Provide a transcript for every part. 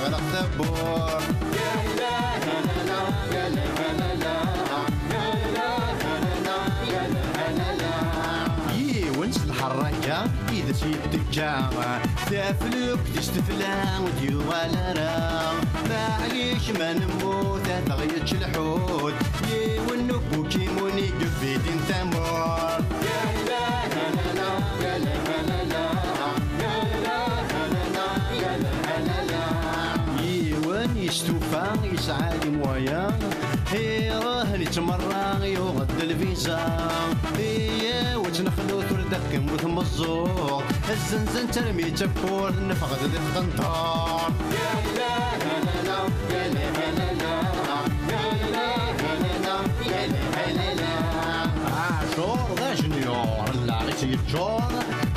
غرق ثبور يا لا لا لا يا لا لا لا يا لا لا يا لا لا ونس الحراكة إذا شيت الجامع تافلوك تشتفلا وديو على را معليش ما نموت تغيتش الحوت يونك بوكيموني قفيدين ثمور يا لا لا لا يا لا لا لا يا لا لا لا يا لا لا يوان يستوفى يسعى مويا راه يتمرى يغد الفيزا وتنخلو تردك مثل الزور الزنزن ترمي تبور نفغد ذي القنطار يا لا لا لا يا لا لا لا يا لا لا لا يا لا لا لا عاشور ذا جنيور لا غيتي الجور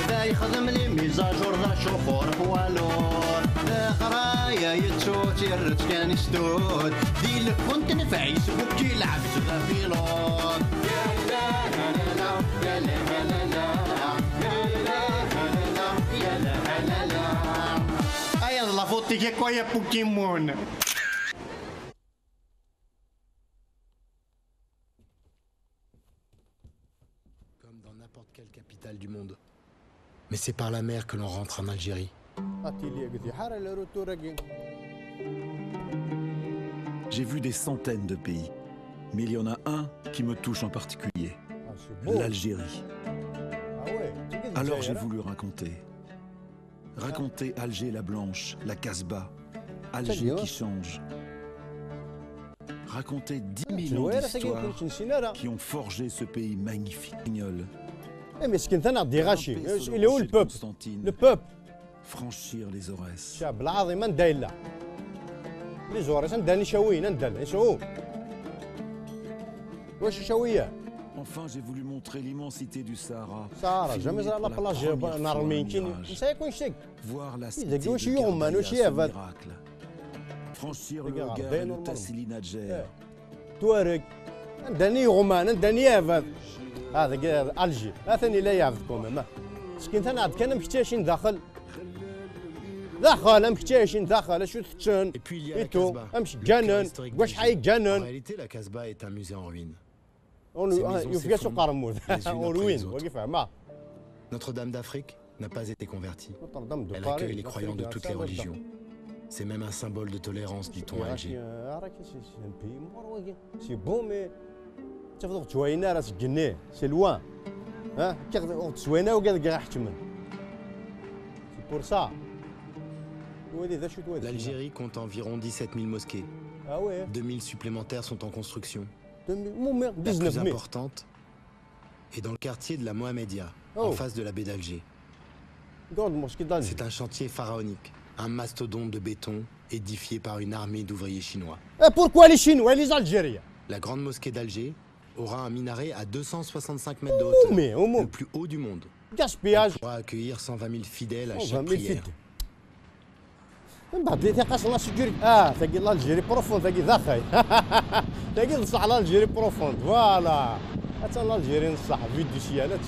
ذا يخدم لي ميزاجور ذا شوفور فوالور ذا قرايا يتشوت يرت كان يستود دي لك كنت نفع يسبوك يلعب ذا بيلوت يا لا لا لا يا لا لا لا يا لا لا يا لا لا لا ايا la fotti che qua è Pokémon. Comme dans n'importe quelle capitale du monde. Mais c'est par la mer que l'on rentre en Algérie. J'ai vu des centaines de pays, mais il y en a un qui me touche en particulier, l'Algérie. Alors j'ai voulu raconter Alger la blanche, la Casbah, Alger qui change. Raconter 10 000 ans d'histoire qui ont forgé ce pays magnifique. Mais ce qui est un déraché, il est où le peuple? Le peuple. Franchir les Aurès. شعب العظيم ندايلا لي زوريس نداني شاويين ندال شو واش شاويه. Enfin, j'ai voulu montrer l'immensité du Sahara. Sahara, jamais la plage نهار المينكين نسى يكون شك. Voir la cité إذا واش يغمان واش يهبط. Franchir le Gard et le Tassili Nadjer. توارق نداني يغمان نداني يهبط. هذا ألجي لا ثاني لا يعرفكم ما. مسكين ثاني عاد كان مكتاشين داخل. داخل مكتاشين داخل شو تتشن. Et puis il y a la Casbah. امشي جنن واش حي En جنن. réalité, la Casbah est un musée en ruine. يفقى سوق قرمود وين وقف ما. Notre-Dame d'Afrique n'a pas été convertie. Elle accueille les croyants de toutes les religions. C'est même un symbole de tolérance, dit-on à Alger. سي بون مي تفضل توينا راس جنيه سي لوان ها كيف تسوينا وقال كاع حتمن سي بور سا L'Algérie compte environ 17 000 mosquées. Ah ouais. 2 000 supplémentaires sont en construction. 2000 La plus 19 000 importante est dans le quartier de la Mohamedia, en face de la baie d'Alger. C'est un chantier pharaonique, un mastodonte de béton édifié par une armée d'ouvriers chinois. Et pourquoi les Chinois et les Algériens? La grande mosquée d'Alger aura un minaret à 265 mètres de hauteur, le plus haut du monde. Gaspillage. Elle pourra accueillir 120 000 fidèles à chaque 120 000 prière. فدة. من بعد اللي تيقاس لا سيكوريتي تاقي الجيري بروفوند تاقي ذاخاي تاقي نصح الجيري بروفوند فوالا حتى الجيري نصح فيديو سيالات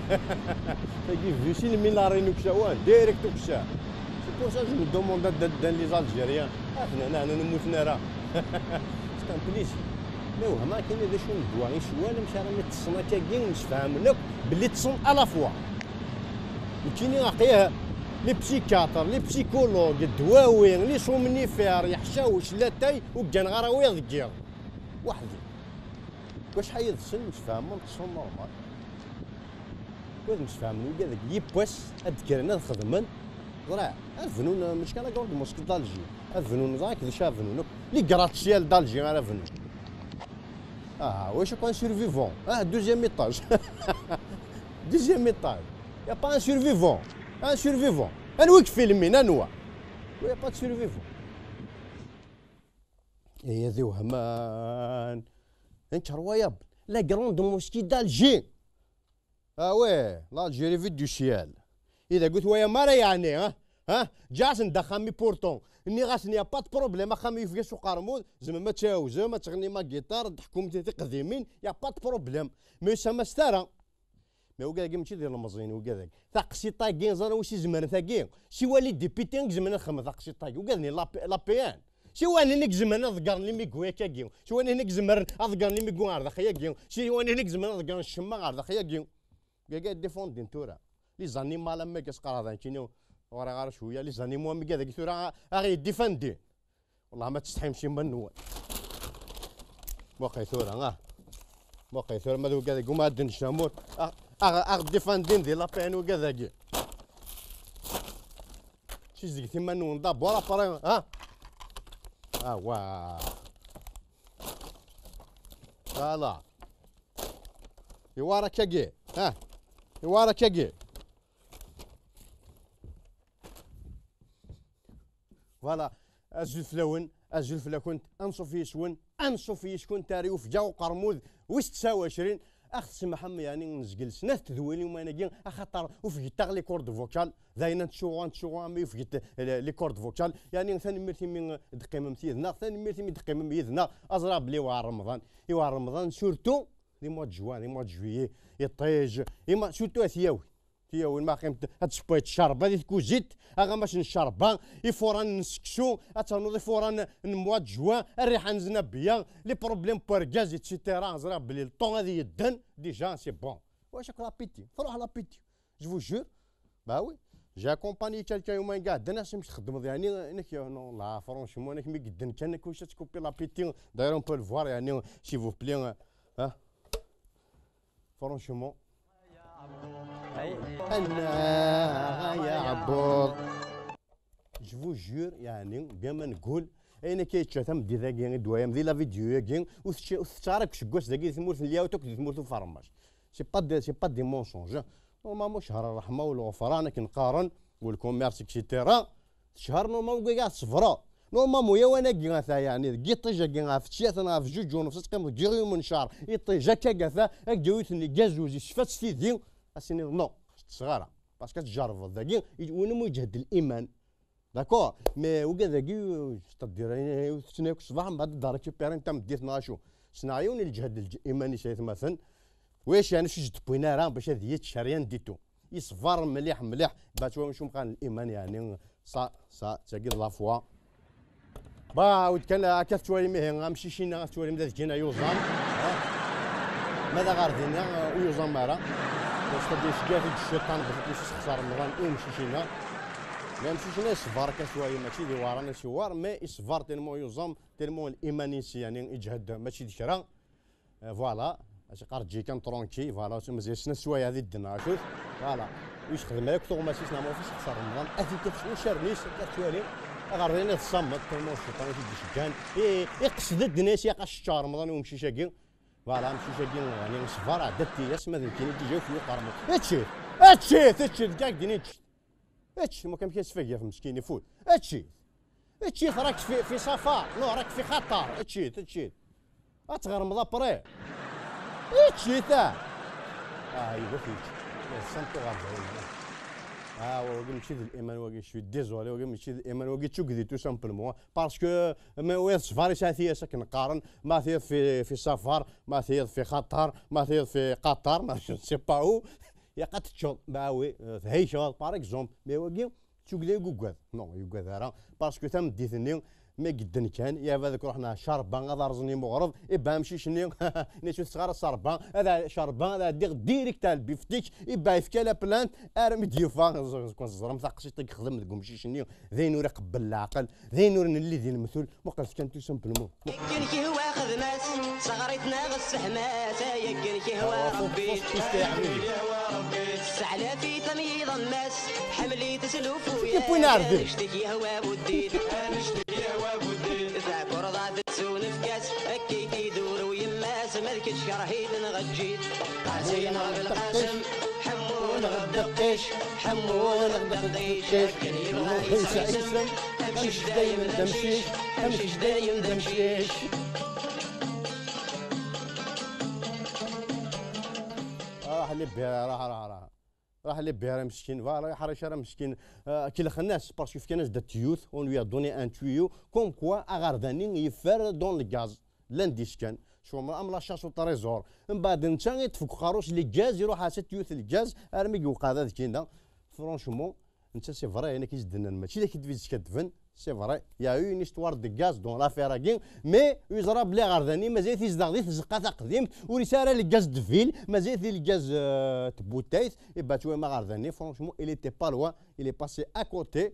تاقي فيسي الميلارين وكشاوان ديريكت وكشا سي بور سا جو دوموند دان لي زالجيريان انا نموتنا راه سكان بليز لا ما كاين هذا شنو ندوا غير شوال مشى راه تصنا كاين نتفاهم بلي تصون الا فوا وكاينين عقيها لي بسيكاتر لي بسيكولوج الدواوين لي سومنيفير يحشاوش لاتاي وكان غراوي ضكير وحدي واش حيد السن مش فاهمين تصون نورمال واش مش فاهمين وكا داك يبواس اذكرنا خدمن زرع الفنون مش كان قول موسك دالجي الفنون زاك اللي شاف فنون لي غراتسيال دالجي راه فنون واش با سيرفيفون دوزيام ايطاج دوزيام ايطاج يا با سيرفيفون ان سيرفيفون انويك فيلمين انوا ويا با سيرفيفون هي ذي وهمان انت روايب لا كروند موسكي دالجي وي لالجيري فيديو شيال اذا قلت ويا ما راه يعني جاس ندخمي بورتون اني غاسني با بروبليم خامي في سوق قرمود زعما ما تاوزه ما تغني ما جيتار تحكم تي قديمين يا با بروبليم مي سما ستارا ما هو كاع ماشي ديال المزيين وكذاك ثاقسي طاكين زرا واش يزمر ثاكين شي والي ديبيتي زمنا خم ثاقسي طاكي وكذني لا بيان شي واني نك زمنا ذكر لي ميكو كاكين شي واني نك زمر ذكر لي ميكو عرض خياكين شي واني نك زمر ذكر الشما عرض خياكين كاع ديفوندين تورا لي زانيمال ما كاسقرا هذا كينو ورا غير شويه لي زانيمو مي كذاك تورا غي ديفاندي والله ما تستحمش من واقع ثورة واقع ثورة ما ذو كذا قوم عدن الشامور ديفاندين دي لابين وكذا كي شي زيك ثما نوضب ورا فرا واه فوالا يوارا كاكي يوارا كاكي فوالا الزلفلاون الزلفلا انصوفي شون انصوفي شكون تاريو في جاو قرموذ وش 29 اخ سمحم يعني نزقل سنه تذويلي وما نجي خاطر وفي لي كورد فوكال داينا تشوغان مي في لي كورد فوكال يعني ثاني ميرتي من دقيمه متيذنا ثاني ميرتي من دقيمه ميذنا ازرا بلي وار رمضان يوار رمضان سورتو لي موا جوان لي موا جويي يطيج يما سورتو ثياوي وين ما قيمت هاد شويه الشربه اللي تكوزيت اغا باش نشربها يفوران نسكسو اتنوض يفوران نمواد جوا الريحه نزنبيه لي بروبليم بوركاز ايتترا زرا بلي الطون هذه يدن ديجا سي بون واش لابيتي فروح لابيتي جو فو جور با وي جا كومباني كالكا يومين كاع الناس مش تخدم يعني انك نو لا فرونشمون انك مي قدن كانك واش تكوبي لابيتي داير اون بو الفوار يعني سي فو بلي فرونشمون انا يا عبود جو جور يعني بيان ما نقول انا كيتشاتم دي ذاكي دوايا مدي لا فيديو ياكي وتشارك شكواش ذاكي ثمورت الياوتوك ثمورت الفرماج سي با دي مونسونج نورمالمون شهر الرحمه والغفران كنقارن والكوميرس اكسيتيرا شهر نورمالمون كاع صفرا نورمالمون يا وانا كيغاثا يعني كيطيجا كيغا في تشات انا في جوج ونص تقيم كيغيو من شهر يطيجا كاكاثا جاويتني كازوزي شفات سيدي اسيني نو صغيره باسكو تجرب ذاكي وين يجهد الايمان داكور مي وكذاكي تدير تسناك الصباح من بعد دار كيبير انت مديت ناشو سنايون الجهد الايماني شي مثلا واش يعني شي جد بوينا راه باش هذه الشريان ديتو يصفر مليح مليح باش شو مكان الايمان يعني صا تاكي لافوا با ود كان كتوري مي غنمشي شينا توري مدا كينا يوزان ماذا غاردينا ويوزان مارا باش تدي شكافي الشيطان باش تخسر رمضان ويمشي شينا ما يمشيش ناس صفار كشويه ماشي دي ورانا شوار مي يصفر تيرمون يوزام تيرمون الايمانيسي يعني يجهد ماشي ديكرا فوالا اش قرجي كان ترونكي فوالا مزيان شنا شويه هذه الدنا شوف فوالا واش خدم لك تو ماشي شنا ما فيش خسر رمضان افي كتشوف شرنيش كتوالي غارينا الصمت تيرمون الشيطان يجي شكان يقصد الناس يقاش شهر رمضان ويمشي شاكين فوالا مشي شاكين يعني صفار عدتي ياسما ذكيني تيجاو في قرمو هادشي كاع ديني هادشي ما كنمشيش فيا في مسكين يفوت هادشي راك في صفار نو راك في خطر هادشي غتغرمض بري هادشي تا ايوا فيك سنتو غادي واقي ماشي الايمان واقي شوي ديزولي واقي ماشي الايمان واقي تشوكدي تو سامبلمون باسكو ما وير صفار ساعتي ساكن قارن ما ثير في سفر ما ثير في خطر ما ثير في قطر ما سي با او يا قد تشوف باوي هيشال باغ اكزومبل مي واقي تشوكدي يقعد نو يقعد راه باسكو تم ديثني ما قدن كان يا هذاك رحنا شربان هذا رزني مغرض يبا مشي شنو نشوف صغار الشربان هذا شربان هذا ديريكت تاع البيفتيك يبا يفكا لا بلانت ارمي ديوفا كون زرم ثقشي تخدم تقوم شي شنو ذي نور قبل العقل ذي نور اللي ذي المثل ما قالش كان تو سامبلمون كي هو خدمات صغرتنا غس حمات يا هو ربي سعلا في تمييض الناس حملي تسلوف ويا نشتكي هوا ودي نشتكي هوا ودي ذاك رضا تسون في كاس هكي تيدور ويماس مالك شرهيد نغجيت قاسين بالقاسم حمون غدقيش حمون غدقيش امشيش دايم دمشيش امشيش دايم دمشيش راح لي بيرا مسكين فوالا حريش راه مسكين كي الناس باسكو في ناس دا تيوث اون لوي ا دوني ان تويو كوم كوا اغارداني يفر دون الغاز لانديش كان شو ام لا شاس وطريزور من بعد انت يتفك خروش لي غاز يروح على تيوث الغاز ارمي يوقع هذا كينا فرونشمون انت سي فري انا كيجدنا ماشي اللي كتفيز كتفن سي فري يا اون استوار دو غاز دون لافير كين مي يزرا بلي غارداني مازال تيزدغ دي تزقا تقديم ورساله لي غاز دفيل مازال لي غاز تبوتايت يبا توي ما غارداني فرونشمون il était pas loin il est passé à côté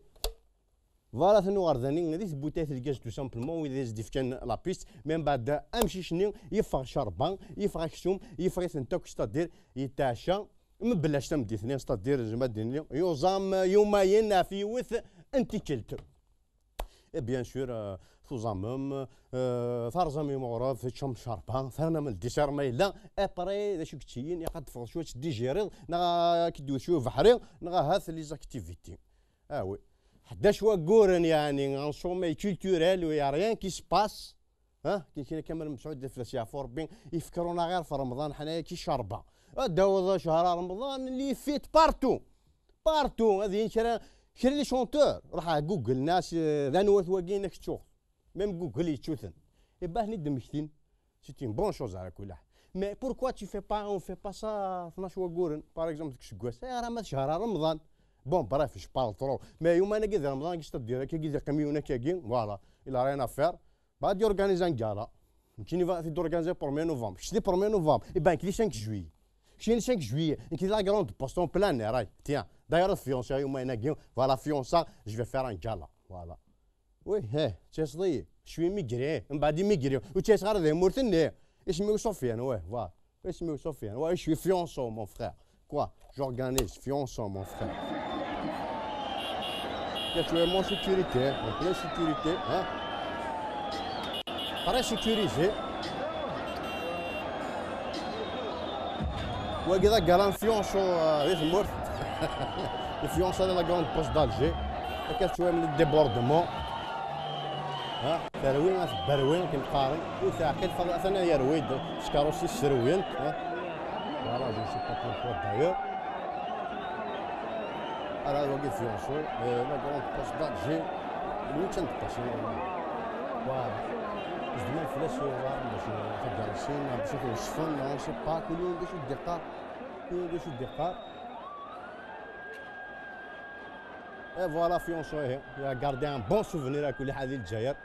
فوالا ثنو غارداني غادي تبوتايت الكاز تو سامبلومون وإذا زدف كان لا بيست من بعد امشي شنو يفغ شربان يفغ كسوم يفغ ثنتاك ستادير يتعشى من بلاش تمدي اثنين ستادير زعما ديني يوزام يومين في وث انت كلت بيان سور توزامم ثارزام يمغرب في تشم شربان ثانا من الديسار ما الا ابري ذا شو كتيين يقد تفضل شويه ديجيري نا كدوي شويه بحري نا هاث لي زاكتيفيتي وي حدا شوا كورن يعني ان سومي كولتوريل ويا ريان كي سباس ها كي كامل مسعود فلاس يا فوربين يفكرونا غير في رمضان حنايا كي شربه داوض شهر رمضان اللي فيت بارتو هذه شرا لي شونتور روح على جوجل ناس ذانوات واقينك تشوف ميم جوجل يتشوثن يباه ني دمكتين سي اون بون شوز على كل حال مي بوركوا tu fais pas on fait pas ça 12 وقورن باغ اكزومبل كشكواس راه ما شهر رمضان بون بريف جو بارل ترو مي يوم انا كي رمضان كيش تدير كي كيدير كاميونا كاكين فوالا الا ريان افير بعد يورغانيزي ان غالا كيني فا دورغانيزي برومي نوفمبر شتي برومي نوفمبر يبان كلي 5 جويي شين 5 جويي كي لا غروند بوستون بلان راي تيان داير فيونسا يوم انا كي فوالا فيونسا جو في فير ان غالا فوالا وي ها تيصدي شوي ميغري من بعد ميغري و تيصغر ذي مورتني اسمي سفيان واه فوالا اسمي سفيان واه شوي فيونسو مون فرير كوا j'organise fiançon mon frère tu es mon sécurité en pleine sécurité hein pareil sécurisé وكذا قال فيونسو ريت مورت الفيونسو de la grande poste d'Alger كانت شويه من الديبوردمون ها تروين بروين كنقارن وثاقل فانا يا رويد سكاروسي السروين ها voilà je ne sais pas pourquoi d'ailleurs alors on dit fiançon la grande poste d'Alger le week-end passé voilà je demande فلاش باش جالسين باش يوصفون ما سي با كل يوم باش الدقه et voilà fiançon il a gardé un bon souvenir à كل حال الجزائر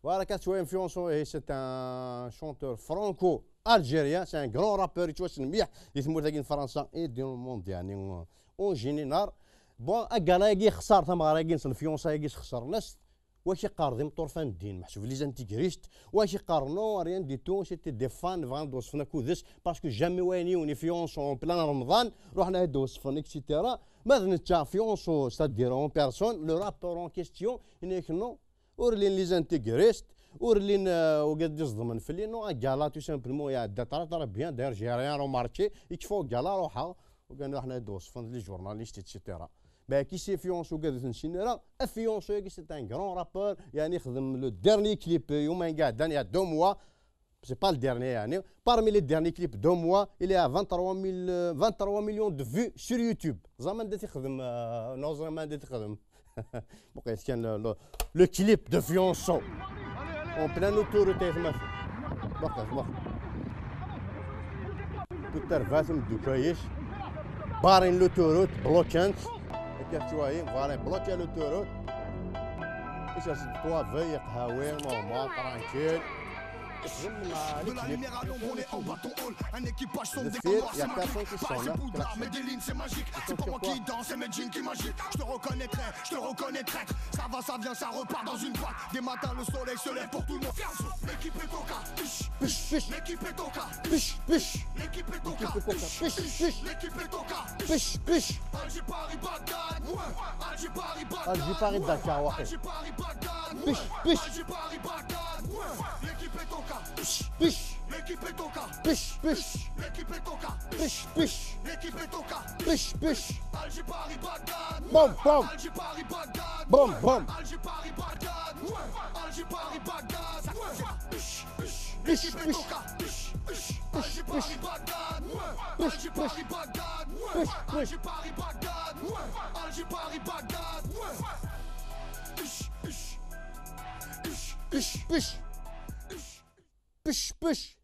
voilà كانت شويه fiançon c'est un chanteur franco algérien c'est un grand rappeur يتواصل مليح اللي ثمور تاكين فرنسا اي دي الموند يعني اون جينيرال بون اكالاكي خسر ثم راكين الفيونسا يكيس خسر ناس واش يقارضي مطرفان الدين محسوب لي زانتيغريست واش يقارنو ريان دي تو سيتي دي فان فان وصفنا كودس باسكو جامي وينيوني فيونسو اون بلان رمضان رحنا هادو وصفنا اكسيتيرا ماذا نتا فيونسو ستادير اون بيرسون لو رابور اون كيستيون انك نو اورلين لي زانتيغريست اورلين وقد يصدمن في لي نو كالا تو سامبلومون يا داترا بيان داير جي ريان روماركي يكفو كالا روحها وكان حنا هادو وصفنا لي جورناليست اكسيتيرا كي سي فيونسو قاعد تنشينرا فيونسو كي سي ان غران رابور يعني خدم لو ديرني كليب يومين قاعد يا 2 موا سي با الديرني يعني parmi les derniers clips de mois il est à 23 millions de vues sur YouTube زعما بدات يخدم نو زعما بدات يخدم بقيت كان لو كليب دو فيونسو اون بلان اوتوريتي ثما بقى كنت فاتم دوكايش بارين لوتوروت بلوكانت كتواي فوالا بلوكي لوتوروت ايش توا في قهاوي نورمال ترانكيل De la lumière à l'ombre, on est en bas ton hall. Un équipage sombre, des il y a c'est personne qui magique. Pas sent du poudre, là. mais des lignes, c'est magique. C'est pas moi qui danse, c'est mes jeans qui magique. Je te reconnais traître. Ça va, ça vient, ça repart dans une boîte. Des matins, le soleil se lève pour tout le monde. L'équipe est au cas, piche, piche. L'équipe est au cas, piche, piche. L'équipe est au cas, piche, piche. L'équipe est au cas, piche, piche. Alger Paris Bagdad, Alger Paris Bagdad, Alger Paris Dakar, Alger Paris Bagdad, piche, piche. Alger Paris Bagdad. L'équipe est au cas, piche, Piche, l'équipe est au cas, piche, piche, l'équipe est au cas, piche, piche, l'équipe est au cas. piche, piche. Alger Paris Bagdad, Bom, bom, Alger Paris Bagdad, bom, bom. Alger Paris Bagdad, Alger Paris Bagdad. Piche, L'équipe est piche. au cas, Alger Paris Bagdad, Alger Paris Bagdad, Alger Paris Bagdad, Alger Paris Bagdad. Piche, piche. Push, push.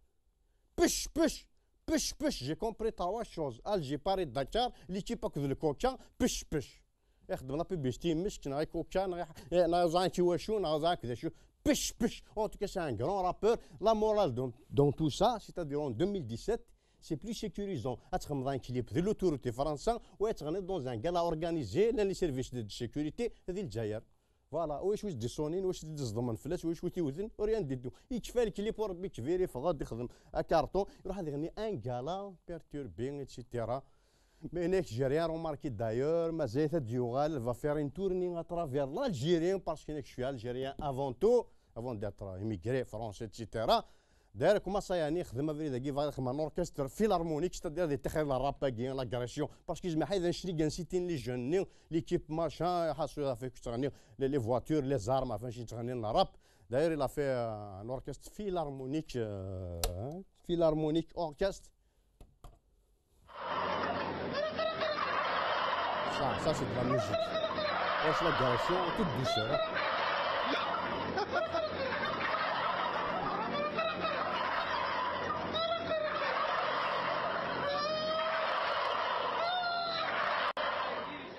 Push, push. Push, push. J'ai compris trois choses. Alger, Paris, Dakar, l'équipe à cause de coca. Push, push. يخدم لابي بيشتي مشك ناغي كوكا ناغي زان كيواشو ناغي زان كذا شو بش بش en tout cas c'est un grand rappeur la morale dans tout ça c'est-à-dire en 2017 c'est plus sécurisant اتخدم dans un clip de l'autorité française ou اتغني dans un gala organisé les services de sécurité هذه الجزائر فوالا واش دي صونين واش دي الضمن فلاس واش تيوزن وريان ديدو يكفى الكليب وربي كفيري فغاد يخدم كارطون يروح يغني ان غالا بيرتوربين اتسيتيرا Mais j'ai rien remarqué d'ailleurs, mais Diogal va faire une tournée à travers l'Algérie parce que je suis algérien avant tout, avant d'être immigré français, etc. D'ailleurs, comment ça y est, je vais un orchestre philharmonique, c'est-à-dire des terres la rap, l'agression, parce que je me suis dit les jeunes, l'équipe machin, les voitures, les armes, enfin, je suis la rap. D'ailleurs, il a fait un orchestre philharmonique, orchestre. Ça c'est de la musique. C'est la direction toute douceur.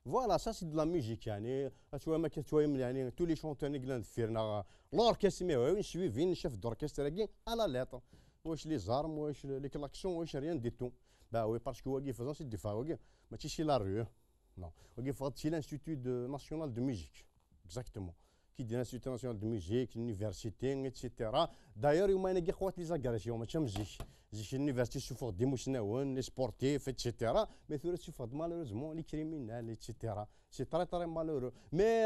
Voilà, ça c'est de la musique. Tous les chanteurs l'orchestre, mais suivi une chef d'orchestre à la lettre. Les armes, les klaxons, rien du tout. Bah oui, parce que c'est du faougue, mais c'est la rue. Non, c'est l'Institut national de musique, exactement. Qui dit l'Institut national de musique, l'université, etc. D'ailleurs, il y a des agressions, j'ai l'université sous les sportifs, etc. Mais malheureusement, les criminels, etc. C'est très très malheureux. Mais,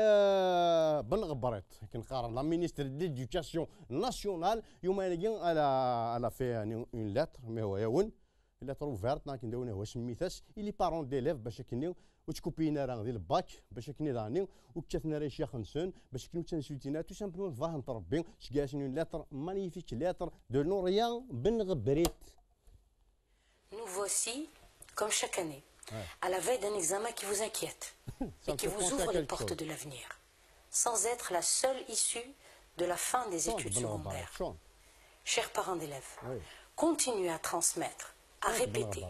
la ministre de l'Éducation nationale, elle a fait une lettre, mais une lettre ouverte, il est parents d'élèves, وتكوبينا راه ديال الباك باش كني داني وكثنا راه شي خنسون باش كنو تنسوتينا تو سامبلون فاهم تربي شكاسن اون لاتر مانيفيك لاتر دو نوريان بن غبريت. Nous voici, comme chaque année, à la veille d'un examen qui vous inquiète et qui vous ouvre les portes de l'avenir, sans être la seule issue de la fin des études secondaires. Chers parents d'élèves, continuez à transmettre, à répéter,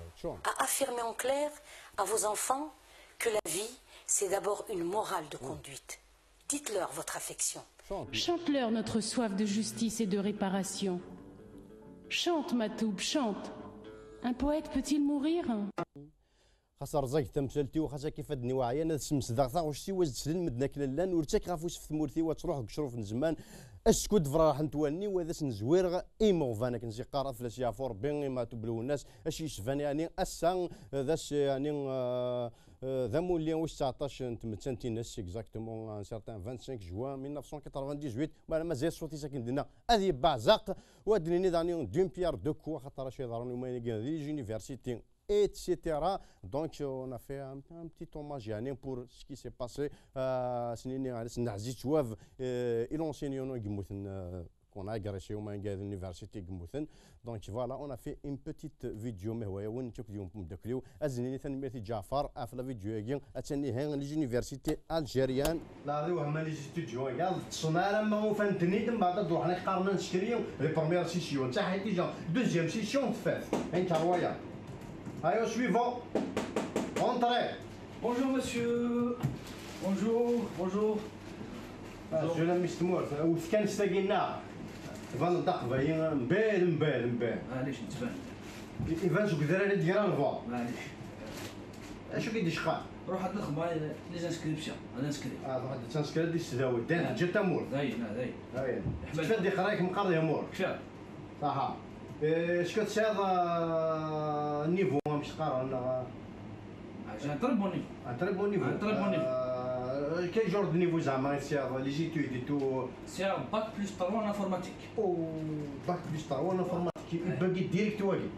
à affirmer en clair à vos enfants que la vie, c'est d'abord une morale de conduite. Dites-leur votre affection. Chante-leur notre soif de justice et de réparation. Chante, Matoub, chante. Un poète peut-il mourir? خاص رزق تمثلتي وخاصها كيف هاد النواعي انا سمسدغ واش سي واش تسلم مدنا كلان ورتك غافوس في ثمورتي وتروح كشروف من زمان اسكود فرح نتواني وهذا سنزوير ايمو فانا كنزي قرا فلاش يا فور بين ما تبلو الناس اش يشفان يعني اسان ذاش يعني ذا مولي واش 19 نتمتنتي الناس اكزاكتومون ان سارتان 25 جوان 1998 مازال صوتي ساكن دينا هذه بعزاق وادني داني دون بيير دو كو خاطر شي ضروني ما يلقى يونيفرسيتي etc. Donc on a fait un petit hommage pour ce qui s'est passé. Il enseigne qu'on a agressé au l'université Gmouthen. Donc voilà, on a fait une petite vidéo. Mais ouais, on a fait Jafar à la vidéo à l'université algérienne. Là, on a les étudiants. On a un fantini de بعد نروح نقارن نشكريو les premières sessions. Ça a été genre deuxième session de fait. Un carroya. Allez, au suivant. Entrez. Bonjour monsieur. Bonjour. Je l'aime مستمر. وكان استقينا. فان الدق باين مبال. معليش نتبان. إيفان شو كذا راه ديال الفوا. معليش. شو كيدير شقا؟ روح هاد الخدمة لي زانسكريبسيون. انا نسكري. واحد تنسكري دي السداوي. دان جات تمور. داين. كيفاش دي قرايك مقري امور. كفايه. صح. اش كتساعد النيفو باش تقرا ولا عشان طرب نيفو كاين جور دو نيفو زعما سياغ لي زيتود اي تو سياغ باك بلس 3 ان انفورماتيك باك بلس 3 ان انفورماتيك باقي ديريكت واقي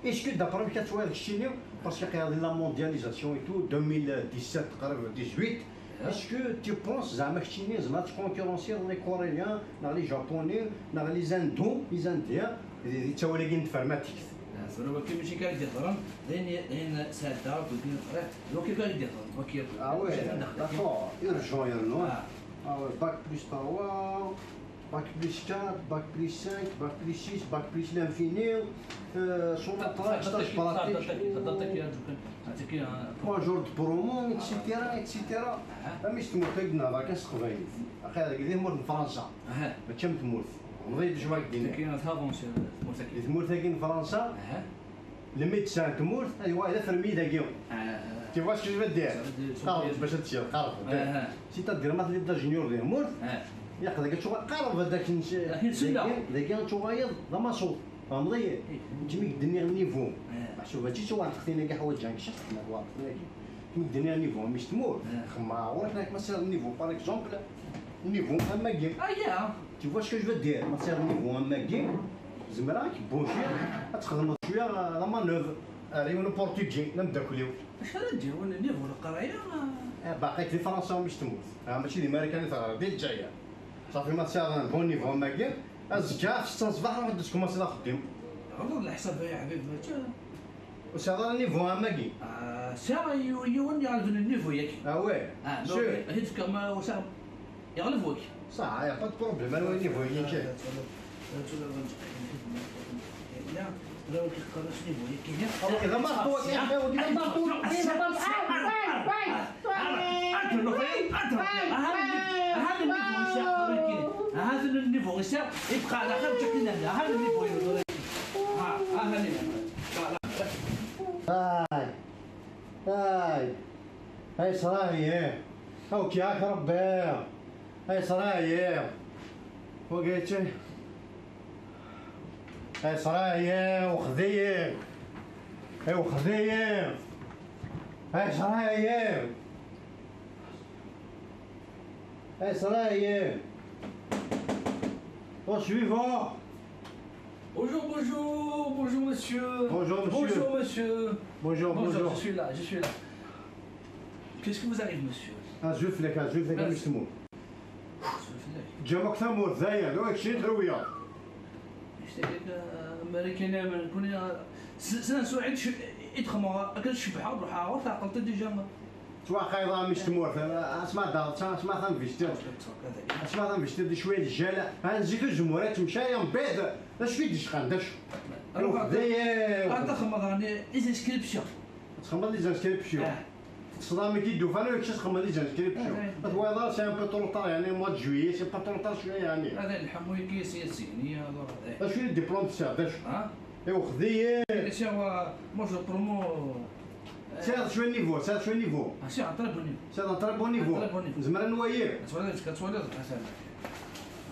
اش كو دابا كتسوى هذاك الشيء باسكو قاعد لا موندياليزاسيون اي تو 2017 تقريبا 18 Est-ce que tu penses زعما كشيني زعما تكونكورونسي لي كوريان نا لي جابوني نا لي زاندون لي زانديان اللي تا ولكن انفورماتيك فلو كي ماشي كاع يدير لين ساده وكاين قرا لو كي كاع يدير وي داكور يرجعوا يرنو وي باك بلس 3 باك بليس 4 باك بليس 5 باك بليس 6 باك بليس لانفيني سون ستاج براتيك ماجور دو برومون اكسيتيرا اكسيتيرا ماشي تموت قدنا راه كنسقفايف اخي هذاك مورد فرنسا ماشي تموت نضيد جوا كدينا كاين هافونسي تموت كاين فرنسا لي ميدسان تموت ايوا الا فرمي داكيو كيف واش كيفاش دير قرب باش تشير قرب سي تدير مثلا بدا جونيور ديال مورد ياق داك شغل قرب هذاك داك شغايض لا ماسوط فهمتي تمي الدنيا النيفو شوف هادشي شو واحد خدينا كاع حوايج عندك شحال حنا واحد تمي الدنيا النيفو مش تموت خما ورحنا مثلا النيفو باغ اكزومبل النيفو اما كي كيف واش كتبغي دير مثلا النيفو اما كي زمراك بوشي تخدم شويه لا مانوفر ريون بورتوجي نبدا كليو اش غاديروا النيفو القرايه باقي في فرنسا مش تموت ماشي دي ماريكاني تغرب ديال الجايه صافي مثلا بون نيفو اما كي ازكا في 6 صباح راه غادي تكوماسي لا خدم عمر الحساب يا حبيبي واش هذا النيفو اما كي سا يوني غادي النيفو ياك وي شو هيك كما وسا يغلبوك صح يا با دو بروبليم انا النيفو هي كاين لو كيقرصني بويا إذا ما هو كيف هو إذا ما هو هذا النيفو يساوي يبقى على خير تكلنا هذا النيفو يدور هاي صراحي هاو كي هاك ربي هاي صراحي وقيتي هاي صراحي وخذيه هاي وخذيه هاي صراحي هاي صراحي au suivant. Bonjour, bonjour, bonjour monsieur. Bonjour monsieur. Bonjour monsieur. Bonjour, bonjour. Je suis là, je suis là. Qu'est-ce qui vous arrive monsieur? زوف لك مش تموت. جامك تموت زايد واش شي ترويه. امريكان كون سنه سعيد يدخل كنشبحها بروح عاود عقلت ديجا توا خايضه مش تموت اسمع دار اسمع ثنفشت اسمع ثنفشت دي شويه الجاله نزيدو الجمهورات مشايه من بعد اش فيك دشخان داش انت خمض راني لي انسكريبسيون تخمض لي انسكريبسيون صدامي كي دوفانو يكش تخمض لي انسكريبسيون هو هذا سي ان بو طروطار يعني موا جويي سي با طروطار شويه يعني هذا الحموي كي سياسي هذا اش فيه الدبلوم تاعك داش ايوا خذيه سي هو موجو برومو سير شويه نيفو سير شويه نيفو سي ان تري بون نيفو سير ان تري بون نيفو زمرا نواير كتولد حسن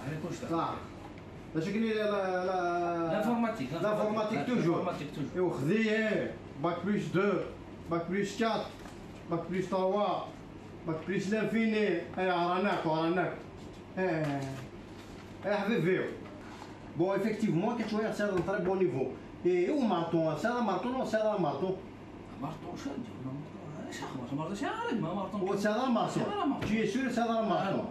على كلش صح باش كني لافورماتيك توجور ايوا خذيه باك بلس 2 باك بلس 4 باك بلس 3 باك بلس لانفيني راناك حبيبي بون ايفيكتيفمون كتشويه سير ان تري بون نيفو ايوا مارطون سير مارطون مارطون شاد اش اخبار مارطون شاد ما مارطون هو سير مارطون tu es sûr سير مارطون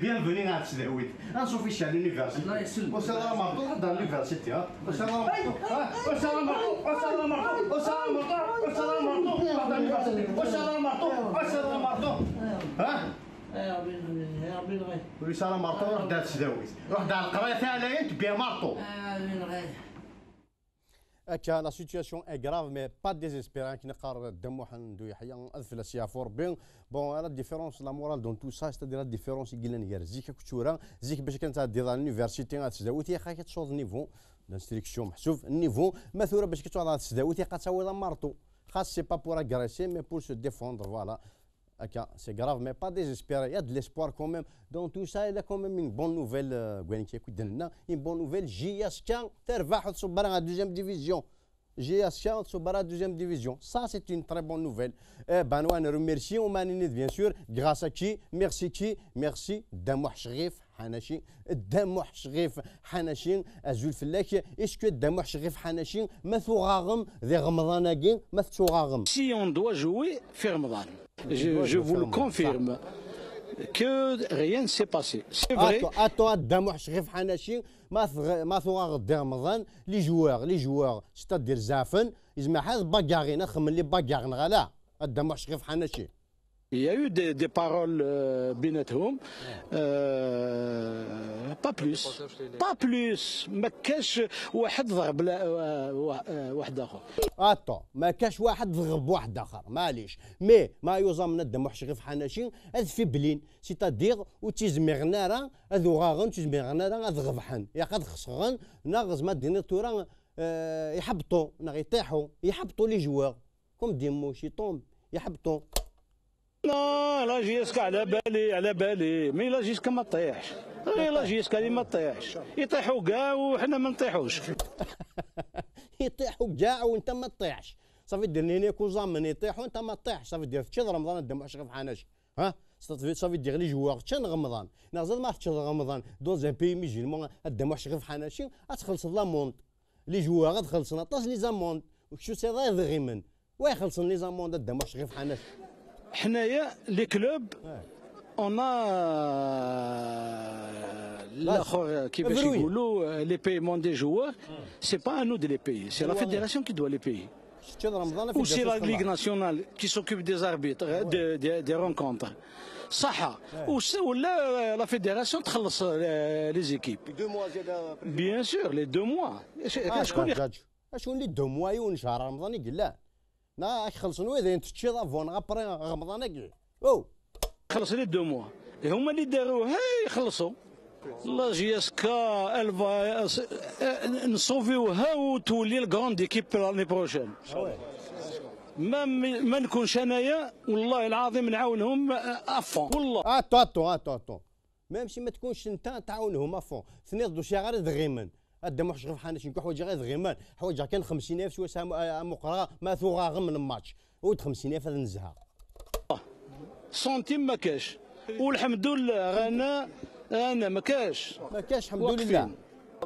bienvenue à Tsedawit نشوف ايش على لونيفرسيتي الله يسلمك سير مارطون هذا لونيفرسيتي سير مارطون سير مارطون روح دار تسداويت روح دار القرايه تاعنا تبيع مارطون هكا لا سيتياسيون اي غراف مي با ديزيسبيران كي نقار الدم ندو يحيى الف سيافور بين بون لا ديفيرونس لا مورال دون تو سا ستادير لا ديفيرونس يقول لنا زيك كتورا زيك باش كانت دي لا لونيفرسيتي غاتسداويت يا خا كتشوز نيفو دانستريكسيون محسوب النيفو مثوره باش كتوضع غاتسداويت يا تساوي لا مارطو خاص سي با بور اغريسي مي بور سو ديفوندر فوالا هكا سي غراف مي با ديزيسبيري يا دو ليسبوار كوميم دون تو سا لا كوميم اون بون نوفيل كوين كي لنا اون بون نوفيل جي اس كان تربح تصبر على دوزيام ديفيزيون GSK Tsubara deuxième division. Ça, c'est une très bonne nouvelle. Benoît, nous remercions Manini, bien sûr. Grâce à qui? Merci. Damouh Shrif Hanachi. Damouh Shrif Hanachi. Azul Fellak. Est-ce que Damouh Shrif Hanachi, Mathouragam, des Ramadanaguin, Mathouragam? Si on doit jouer, fait Ramadan. Je vous le confirme. Que rien ne s'est passé. C'est vrai. Attends, Damouh Shrif Hanachi. ما ثوغ دير رمضان لي جوار ستادير زعفن يزما حاز باكاغينا خمن لي باكاغن غالا الدموع شغيف حناشي Il y a eu des paroles بيناتهم pas plus ما كاش واحد ضرب واحد اخر ما كاش واحد ضرب واحد اخر معليش مي ما يوزا من الدم وحش غير في حناشين هذ في بلين سيتادير وتيزميغنا راه هذو غاغن تيزميغنا راه ضرب حن يا قد خسران ناغز ما دينا تورا يحبطوا يحبطوا لي جوار كوم ديمو شي طوم يحبطوا لا جيسكا على بالي مي لا جيسكا ما طيحش غير لا جيسكا اللي ما طيحش يطيحوا كاع وحنا ما نطيحوش يطيحوا كاع وانت ما تطيحش صافي دير نيني كوزامن يطيحوا وانت ما تطيحش صافي دير تشد رمضان الدم واش غير في حناش صافي دير لي جوار تشن رمضان نازل ما تشد رمضان دوز ان بي ميجيلمون الدم واش غير في حناشي غتخلص لاموند لي جوار غتخلصنا طاس لي زاموند وشو سي ضايع من ويخلصن لي زاموند الدم واش غير في حناش حنايا لي كلوب اون الاخر كيفاش يقولوا لي بايمون دي جوار سي با انو دي لي باي سي لا فيدراسيون كي دوا لي باي ou c'est la Ligue nationale qui s'occupe des arbitres des rencontres صح ولا لا فيدراسيون تخلص لي زيكيب بيان سور لي 2 موا شكون لي 2 موا ونشهر رمضان يقلا نا خلصوا وين تشي ضافون غابري رمضان يقلا او خلص لي 2 موا هما اللي داروها يخلصوا لا جي اس كا الفا نصوفيوها وتولي الكروند ايكيب لاني بروشين ما نكونش انايا والله العظيم نعاونهم افون والله اتو ميمشي ما تكونش انت تعاونهم افون ثني ضو شي غير دغيمن الدم واش غير حناش نكون حوايج غير دغيمان حوايج كان 50,000 شويه مقرا ما ثوغا غير من الماتش ود 50,000 هذا نزها سنتيم ما كاش والحمد لله انا ما كاش الحمد لله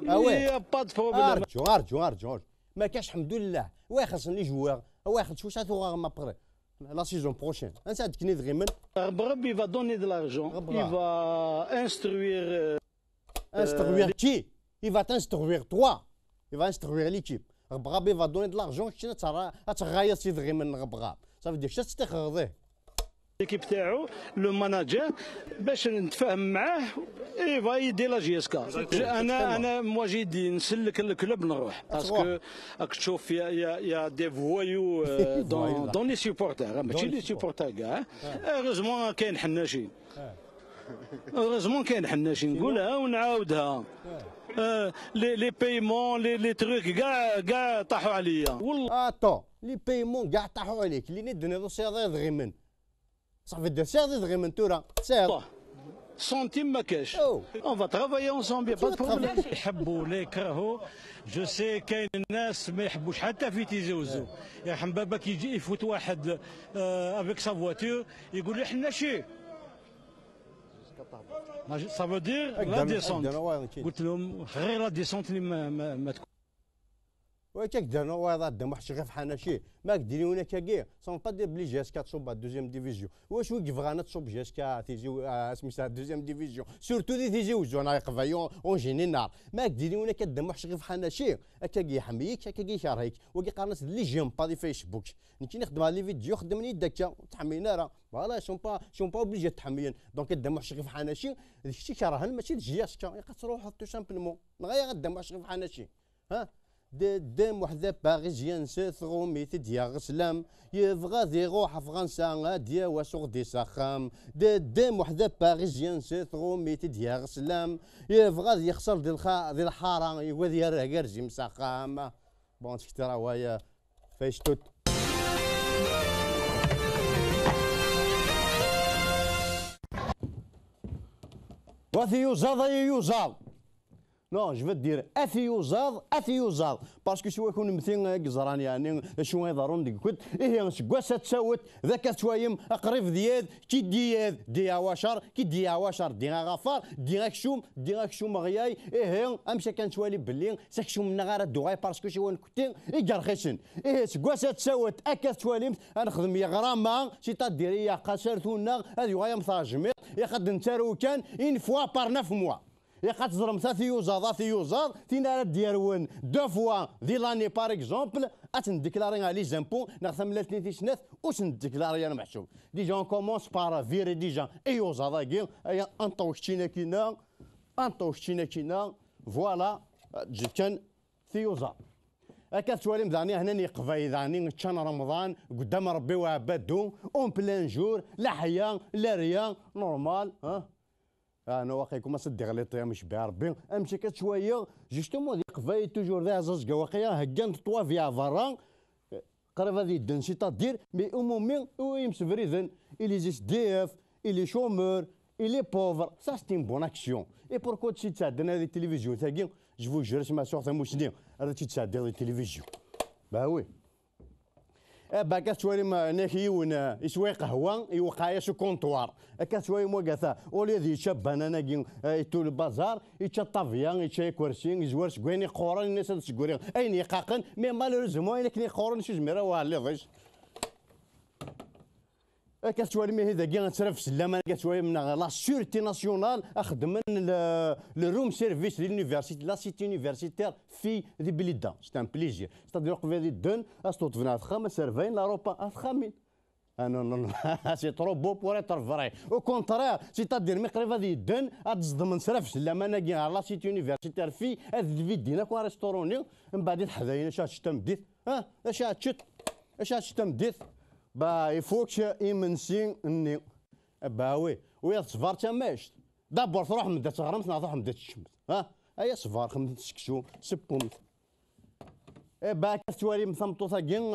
وي با دو بروبليم ارجو ما كاش الحمد لله واخص لي جوار واخد شو ساعه ما بري la saison prochaine نساعدك ني دغيمن ربي va donner de l'argent il va instruire qui il va t'instruire toi il va instruire l'équipe ربي va donner de l'argent كنا تغاير سي دغيمن ربغا صافي ديك شتا تستخدمه ليكيب تاعو لو ماناجر باش نتفاهم معاه اي فا يدي لا جي اس كا انا مواجدي نسلك الكلوب نروح باسكو راك تشوف يا دي فوايو دون لي سيبورتر ماشي لي سيبورتر كاع اوغوزمون كاين حناشين نقولها ونعاودها لي بايمون لي تروك كاع طاحوا عليا والله لي بايمون كاع طاحوا عليك اللي ندني سياضي دغيمن صافي دير سياضي دغيمن تورا سير سنتيم ما كاش اون فا ترافايي انصومبل با بروبليم يحبوا ولا يكرهوا جو سي كاين الناس ما يحبوش حتى في تيزوزو يا حبابا كي يجي يفوت واحد افيك سا فواتور يقول لي حنا شي سا فو دير لا ديسونت قلت لهم غير لا ديسونت اللي ما تكون وكاك درنا واضح الدم واحد غير في حناشي ماك ديريونا كاكي سون با دير بلي جاسكا تصوب دوزيام ديفيزيون واش وي كيفغانا تصوب جاسكا تيجي سميتها دوزيام ديفيزيون سورتو دي تيجي وزونا يقفايون اون جينيرال ماك ديريونا كدم واحد غير في حناشي هكاكي يحميك هكاكي يكرهك وكي قارنت لي جيم با دي فيسبوك نكي نخدم على لي فيديو خدمني داكا تحمينا راه فوالا شون با اوبليجي تحميين دونك الدم واحد غير في حناشي داكشي كرهن ماشي جاسكا يبقى تروح تو سامبلومون غير الدم واحد غير في حناشي ها دم وحده باريزيان سيثغو ميت ديا غسلام يبغى ذي روح فرنسا ديا واسوق دي سخام دم وحده باريزيان سيثغو ميت ديا غسلام يبغى يخسر ذي الحاره يودي راه رجيم سخام بون تكترا ويا فاش توت وثي يوزال نو جو دير اثيوزاد باسكو شو يكون مثل قزران يعني شو يضرون ديك كنت ايه سكواسا تساوت ذاك توايم اقريف دياد كي ديا واشر كي ديا واشر ديا غفار ديا كشوم غياي ايه امشي كان توالي بلي ساكشوم من غير الدغاي باسكو شو كنتي ايه رخيصن ايه سكواسا تساوت اكا تواليم نخدم يا غراما سي تدير يا قاسرتونا هذه غايه مثاجمي ياخد نتارو كان اون فوا بار 9 موا يقات زرم ثيوزاد تينا ديالون دو فوا دي لاني بار اكزومبل اتنديكلاري على لي زامبو نغثم لا ثنين تيشنات واش نديكلاري انا محسوب ديجا اون كومونس بار فيري ديجا ايوزاد كي ايا انطوشتينا كينا فوالا جيت كان ثيوزاد هكا توالي مداني هنا قفاي ذاني كان رمضان قدام ربي وعبادو اون بلان جور لا حيا لا ريا نورمال انا واقيكم اصدق غليطيا مش بها ربي امشي كات شويه جوستومون دي قفاي توجور ذا زوج واقيا هكا طوا فيها فران قريب هذه الدن سيتادير مي اومومي ويمس فريزن الي زيس دي اف الي شومور الي بوفر سا سي اون بون اكسيون اي بوركو تشي تعدنا هذه التلفزيون ثاقي جو جيرش ما سوغ موشني هذا تشي تعدي هذه التلفزيون با وي باكا شويه ما ناكيون يسوي قهوه يوقع سو كونطوار هكا شويه مو كاثا اولي ذي شاب انا كي يتو البازار يتشا طافيان يتشا كرسي يزور سكويني قوران الناس تسكوري اين يقاقن مي مالوريزمون الا كني قوران شي زميره واه اللي ضيش كتوالي مي هذا كي غنترف سلامه كتوالي من لا سيورتي ناسيونال اخدم من لو سيرفيس لونيفرسيتي لا سيتي يونيفرسيتير في ذي بليده سي ان بليزير ستادير قبل هذه الدن استوطفنا خمس سيرفين لاوروبا خامين انا نو سي ترو بو بور اتر فري او كونترير سيتادير مي قريب هذه الدن اتزد من سرف سلامه انا كي لا سيتي يونيفرسيتير في هذا فيدينا كو ريستوروني من بعد حدايا اش تمديت اش تمديت با يفوكش يمنسي اني باوي ويا صفار تماش دابور تروح مدة تغرمت نروح مدة الشمس ايا صفار خمدت سكسو سبومت با كتوالي مثمطوطا كين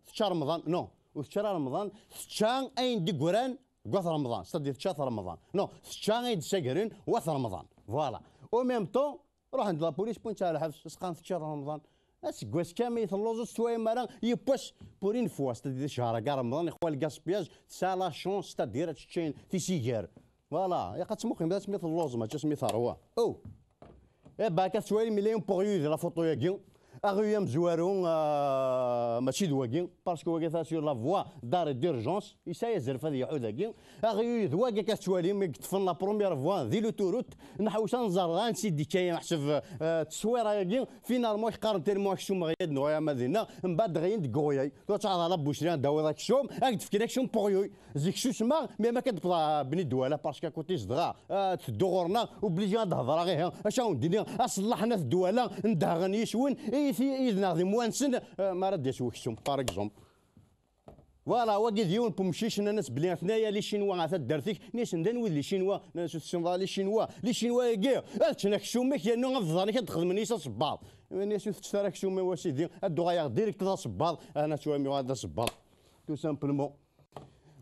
في رمضان نو وفي رمضان تشان اين دي قران قوث رمضان ستدي تشاث رمضان نو تشان اين ساكرين وث رمضان فوالا او ميم طون روح عند لابوليس بونتا على الحبس سقان في رمضان اسكواس كامل يثلوز سوايا مرا يبوش بورين فوا ستدي شهر كاع رمضان يخوال الكاسبياج سا لا شونس ستادير تشين في سيجار فوالا يا قاتموخ بدا سميت اللوز ما تسمي ثروه او باكا سوايا مليون بوغيو لا فوتو ياكي اغيا مزوارون ماشي دواكي باسكو واكا سور لا فوا دار ديرجونس يسايا زرف هذه يحوداكي اغيا دواكا كتوالي مي كتفن لا بروميير فوا ذي لو توروت نحوس نزر غنسيدي كاين نحسب التصويره ياكي فينالمون يقارن تير مو كشوم غياد نويا مدينه من بعد غيند كوياي تو تعرض على بوشريان داوي ذاك الشوم اك تفكر كشوم بوغيوي زيك شو سما مي ما كتبدا بني دواله باسكو كوتي صدغا تدغورنا وبليجي نهضر غير اش ندير اصلحنا في الدواله ندهغن يشون إذا ذي موانسن ما رد يسوي كسوم بار اكزومبل فوالا واكي ديون بومشيش ناس بلي ثنايا لي شينوا عاد درتيك نيش ندن وذ لي شينوا ناس السنغال لي شينوا يا اتنا كسومك يا نو غفضانك تخدم نيسا صباط ناس تشترى كسوم واسيدي ادو غير ديريكت ذا صباط انا شويه مي هذا صباط تو سامبلمون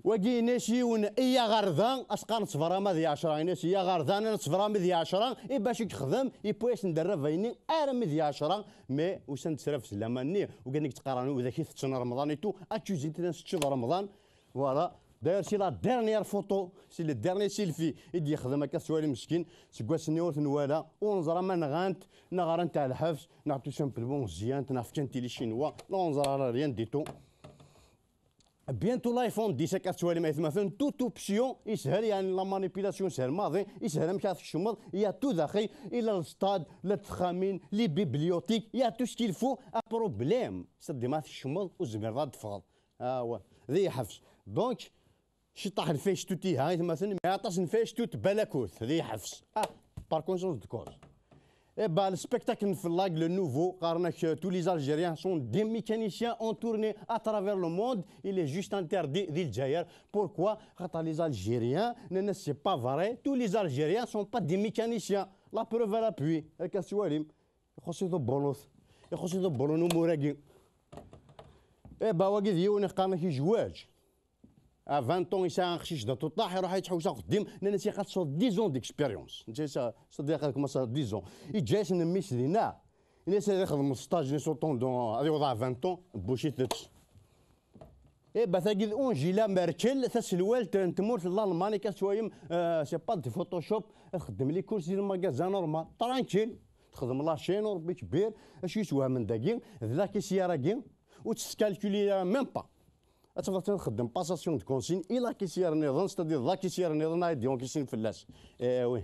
واكي ناشيون ايا غرذان اسقان صفرا ما ذي 10 ناس يا غرذان انا صفرا ما ذي 10 اي باش يخدم يبويس ندرب فيني ارا ما ذي 10 مي واش نتسرف سلاماني وكان لك تقارنوا اذا كي تسنى رمضان ايتو اتوزي تنسى رمضان فوالا داير سي لا ديرنيير فوتو سي لو ديرني سيلفي يدي يخدم هكا سوالي مسكين سكواسني ورث نوالا ونزرا ما نغانت نغار تاع الحبس نعطو سامبلمون مزيان تنافكن تيلي شينوا نزرا على ريان ديتو بيانتو لايفون 10 كتوالي ما يتمثل توت اوبسيون يسهل يعني لا مانيبيلاسيون سهل ماضي يسهل مشات في الشمال يا تو داخل الى الستاد للتخامين لي بيبليوتيك يا تو سكيل فو ا بروبليم صدي ما في الشمال وزمير غاد تفضل ذي حفص دونك شطح الفيش توتي هاي مثلا ما يعطاش الفيش توت بلاكوث ذي حفص بار كونسونس دو كوز bah, le spectacle Flag, le nouveau, car tous les Algériens sont des mécaniciens en tournée à travers le monde. Il est juste interdit d'Il Jayer. Pourquoi? Car les Algériens, c'est pas vrai. Tous les Algériens ne sont pas des mécaniciens. La preuve à l'appui. Qu'est-ce que tu veux? À 20 ans, il s'est enrichi de tout ça, il a été قدام لان سي خاصو 10 ans d'expérience. انت صديقك مثلا 10 ans. يجاش نميس لينا. الناس اللي يخدموا ستاج لي سوطون دون هذه وضع 20 ans بوشيت تاتش. ثاقي اونجيلا ميركل تسلوال تمور في الالماني كتوايم سي با دي فوتوشوب تخدم لي كورسي الماغازان نورمال ترانكيل تخدم لاشين وربي كبير اش يسوى من داكي ذاك السياره كي وتسكالكولي ميم با تفضل تخدم باساسيون دو كونسين الى كيسير نظام ستادير ذا كيسير نظام ديون كيسين فلاس وي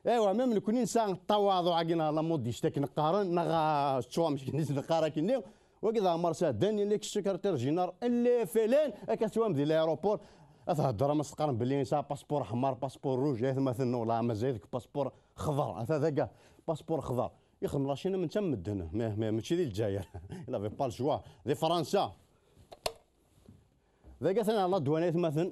ايوا ميم نكوني نسان التواضع كينا لا مود يشتاك نقارن نغا تشوا مش كنيس نقارا كيني وكذا مرسا داني ليك السكرتير جينيرال اللي فلان كتوام ديال الايروبور تهضر ما تقارن باللي سا باسبور احمر باسبور روج مثلا ولا مازال باسبور خضر هذا كاع باسبور خضر يخدم لاشين من تم هنا ماشي ديال الجزائر الا في با الجوا دي فرنسا ذاك انا لا دوانيت مثلا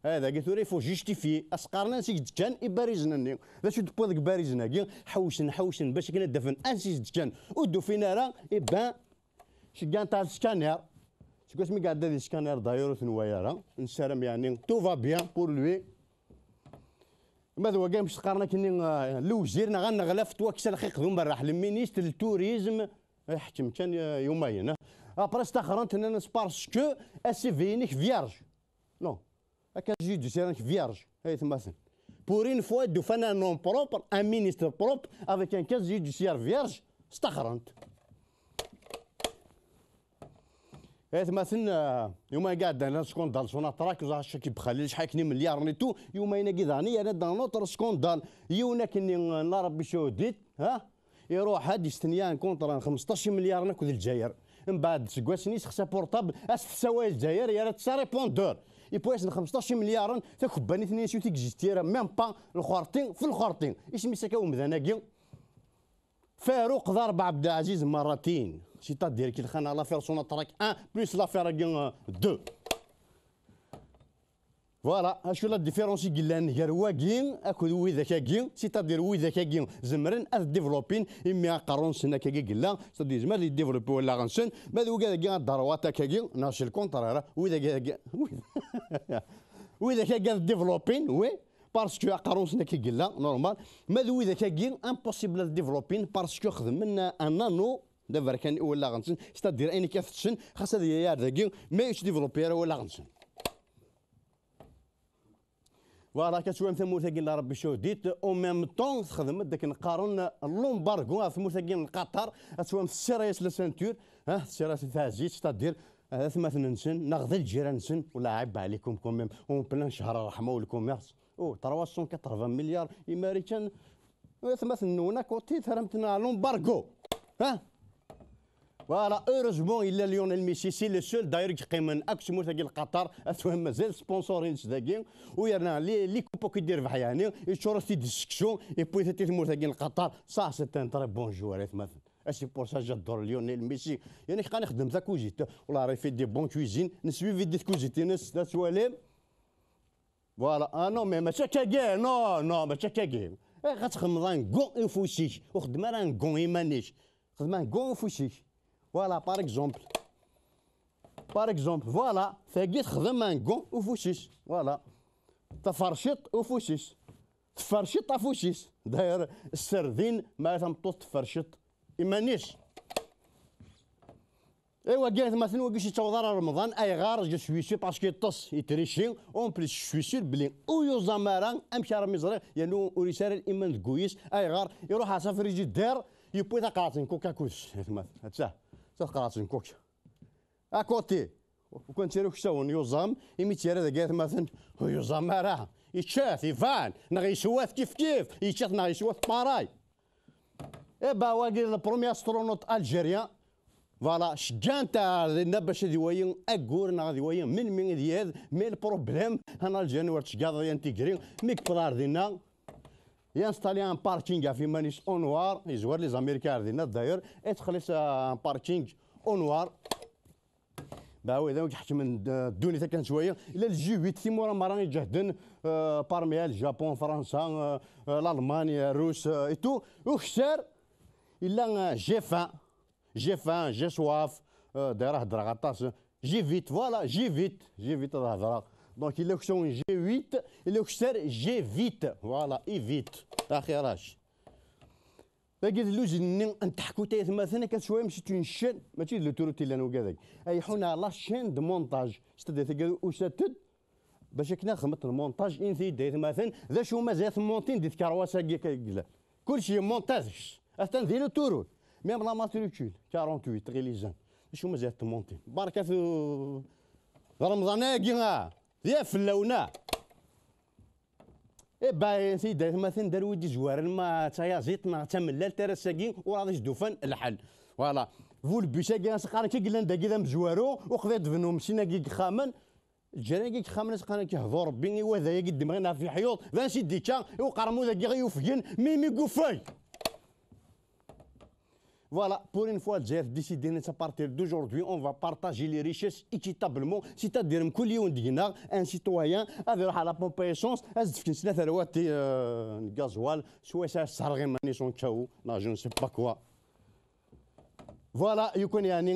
هذا قلت له فو جيستيفي اسقارنا سيك كان باريزنا ذا شو دبو ذاك باريزنا كي حوشن باش كنا دفن انسي كان ودو فينا راه يبان شكان تاع السكانير شكون اسمي قاعد هذا السكانير دايرو ثنوايا راه نسالم يعني تو فا بيان بور لوي ماذا هو كاع باش تقارنا كني لوزيرنا غنغلف تواكس الخيق ذوم راح المينيستر التوريزم يحكم كان يومين ابرا استخرنت انا باسكو اسيفينيك فيارج نو هكا جي دو سيرانك فيارج هاي مثلا بور اون فوا دو فانا نون بروبر ان مينيستر بروبر افيك ان كاز جي دو سير فيارج استخرنت هاي مثلا يوم قاعد انا سكوندال سونا تراك زا شكي بخلي شحال كني مليار نيتو يومين كيداني انا دان نوتر سكوندال يونا كني لا ربي شوديت ها يروح هاد يستنيان كونترا 15 مليار ناكل الجزائر من بعد سكواسني خصها بورطابل تساوي الجزائر يا تساري بوندور يبويس 15 مليار تكباني ثنين شو تيك جيستيرا ميم با الخوارتين في الخوارتين ايش ميساكاو مذاناكي فاروق ضرب عبد العزيز مرتين سيتادير كي دخلنا لافير سونا تراك 1 بلس لافير 2 فوالا اشو لا ديفيرونسي قلان غير واكين اكل ويذا كاكين سيتادير ويذا كاكين زمرن ديفلوبين امي قارون سنا كاكي قلا سيتادير زمر لي ديفلوبي ولا غنسن ماذا وكذا كاع الدرواتا كاكين ناشي الكونترير ويذا كاكي ديفلوبين وي باسكو قارون سنا كي قلا نورمال ماذا ويذا كاكين امبوسيبل ديفلوبين باسكو خدم منا ان نانو دابا كان ولا غنسن سيتادير اني كافتشن خاص هذا يا ذاكي ما يش ديفلوبي ولا غنسن فوالا كتوام ثمور ثاقين ربي شو ديت او ميم طون تخدم داك نقارن اللومبارغو ثمور ثاقين قطر توام السيريس لسانتور السيريس تاع زيت ستادير ثمثنا نسن ناخذ الجيران نسن ولا عيب عليكم كوميم اون بلان شهر الرحمه والكوميرس او 380 مليار امريكان ثمثنا هناك كوتي ثرمتنا لومبارغو فوالا اوروزمون الا ليونيل ميسي سي لو سول داير كيقيم من اكس مور ثاقي القطر اتوهم مازال سبونسورين ثاقي ويرنا لي كوبو كيدير ربح يعني يشور في ديسكسيون اي بوي ثاقي مور ثاقي القطر صح سي ان تري بون جوار مثلا اسي بور سا جادور ليونيل ميسي يعني خا نخدم ذا كوزيت والله راه في دي بون كوزين نسويفي دي كوزيتي ناس ذات سواليم فوالا نو مي ماشي كاكي نو ماشي كاكي غتخدم ان كون انفوسيك وخدم راه ان كون ايمانيش خدم ان كون انفوسيك فوالا باغ اكزومبل فوالا ثاقي تخدم ان كون وفوشيش فوالا تفرشط وفوشيش تفرشط افوشيش داير السردين ما تمطوط تفرشط ايمانيش ايوا كاين مثلا وكيش يتوضر رمضان اي غار جو سويسي باسكو يطص يتريشي اون بليس سويسي بلي اويو زماران امشي راه مزري يعني ورساله الايمان كويس اي غار يروح سافر يجي دار يبوي تقاطن كوكا كوش مثلا تقاطن كوكا اكوتي وكان تيروك شاون يوزام يمي تيرا ذاك مثلا يوزام راه يتشاف يفان نغي يسواث كيف يتشاف نغي يسواث باراي با واقي البروميير استرونوت الجيريان فوالا شكان تاع باش هذي وين اكور غادي وين من ديال مي البروبليم انا الجانوار تشكاض ينتيغري ميك بلار دينا ينستالي ان باركينغ في مانيش اونوار يزوار لي زاميريكان دينا داير تخلص ان باركينغ اونوار باوي ذا حكي من الدوني تا كان شويه الى الجي 8 ثيمورا ما راني جهدن بارمي الجابون فرنسا الالمانيا الروس اي تو وخسر الا جي فان جي سواف دايره هضره غطاس جي فيت فوالا جي فيت الهضره دونك الا كسون جي 8 الا كسر جي فيت فوالا اي فيت اخيراش باقي اللوز نتحكو تا مثلا كشويه مشيت نشن ماشي لو توروتي اللي انا وكذاك اي حنا لا شين دو مونتاج ستادير وشتد باش كنا خدمت المونتاج ان في دايت مثلا ذا شو مازال مونتين ديت كرواسه كيكلا كلشي مونتاج حتى نديرو تورو ميم لا ماتريكول 48 غيليزان شو مازال مونتين بركه في رمضان كينا يا فلونا با سيدي مثلا دار ودي زوار ما تيازيط ما تملال ترساكين وراضي جدوفان الحل فوالا فول بيشاكي سقارا كي قلنا دا كذا مزوارو وخذيت فنو مشينا كي خامن جانا كي خامن سقارا كيهضر ربي وذا يقد مغنا في حيوط ذا سيدي كا وقرمو ذا كي غيوفين ميمي كوفاي Voilà, pour une fois, Jeff décidé à partir d'aujourd'hui, on va partager les richesses équitablement, c'est-à-dire un citoyen avec la pompe à essence, gasoil, soit ça s'arrête son chaos, je ne sais pas quoi. فوالا يكون يعني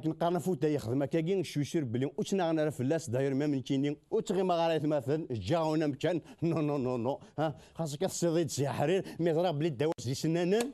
كنقارن فوتا يخدم كاين شوشير بلي وتنا غنعرف فلاس داير ما كاينين وتغي ما غاريت مثلا جاونا مكان نو نو نو نو ها خاصك الصيديد سي حرير مي ضرب بلي دواس دي سنانان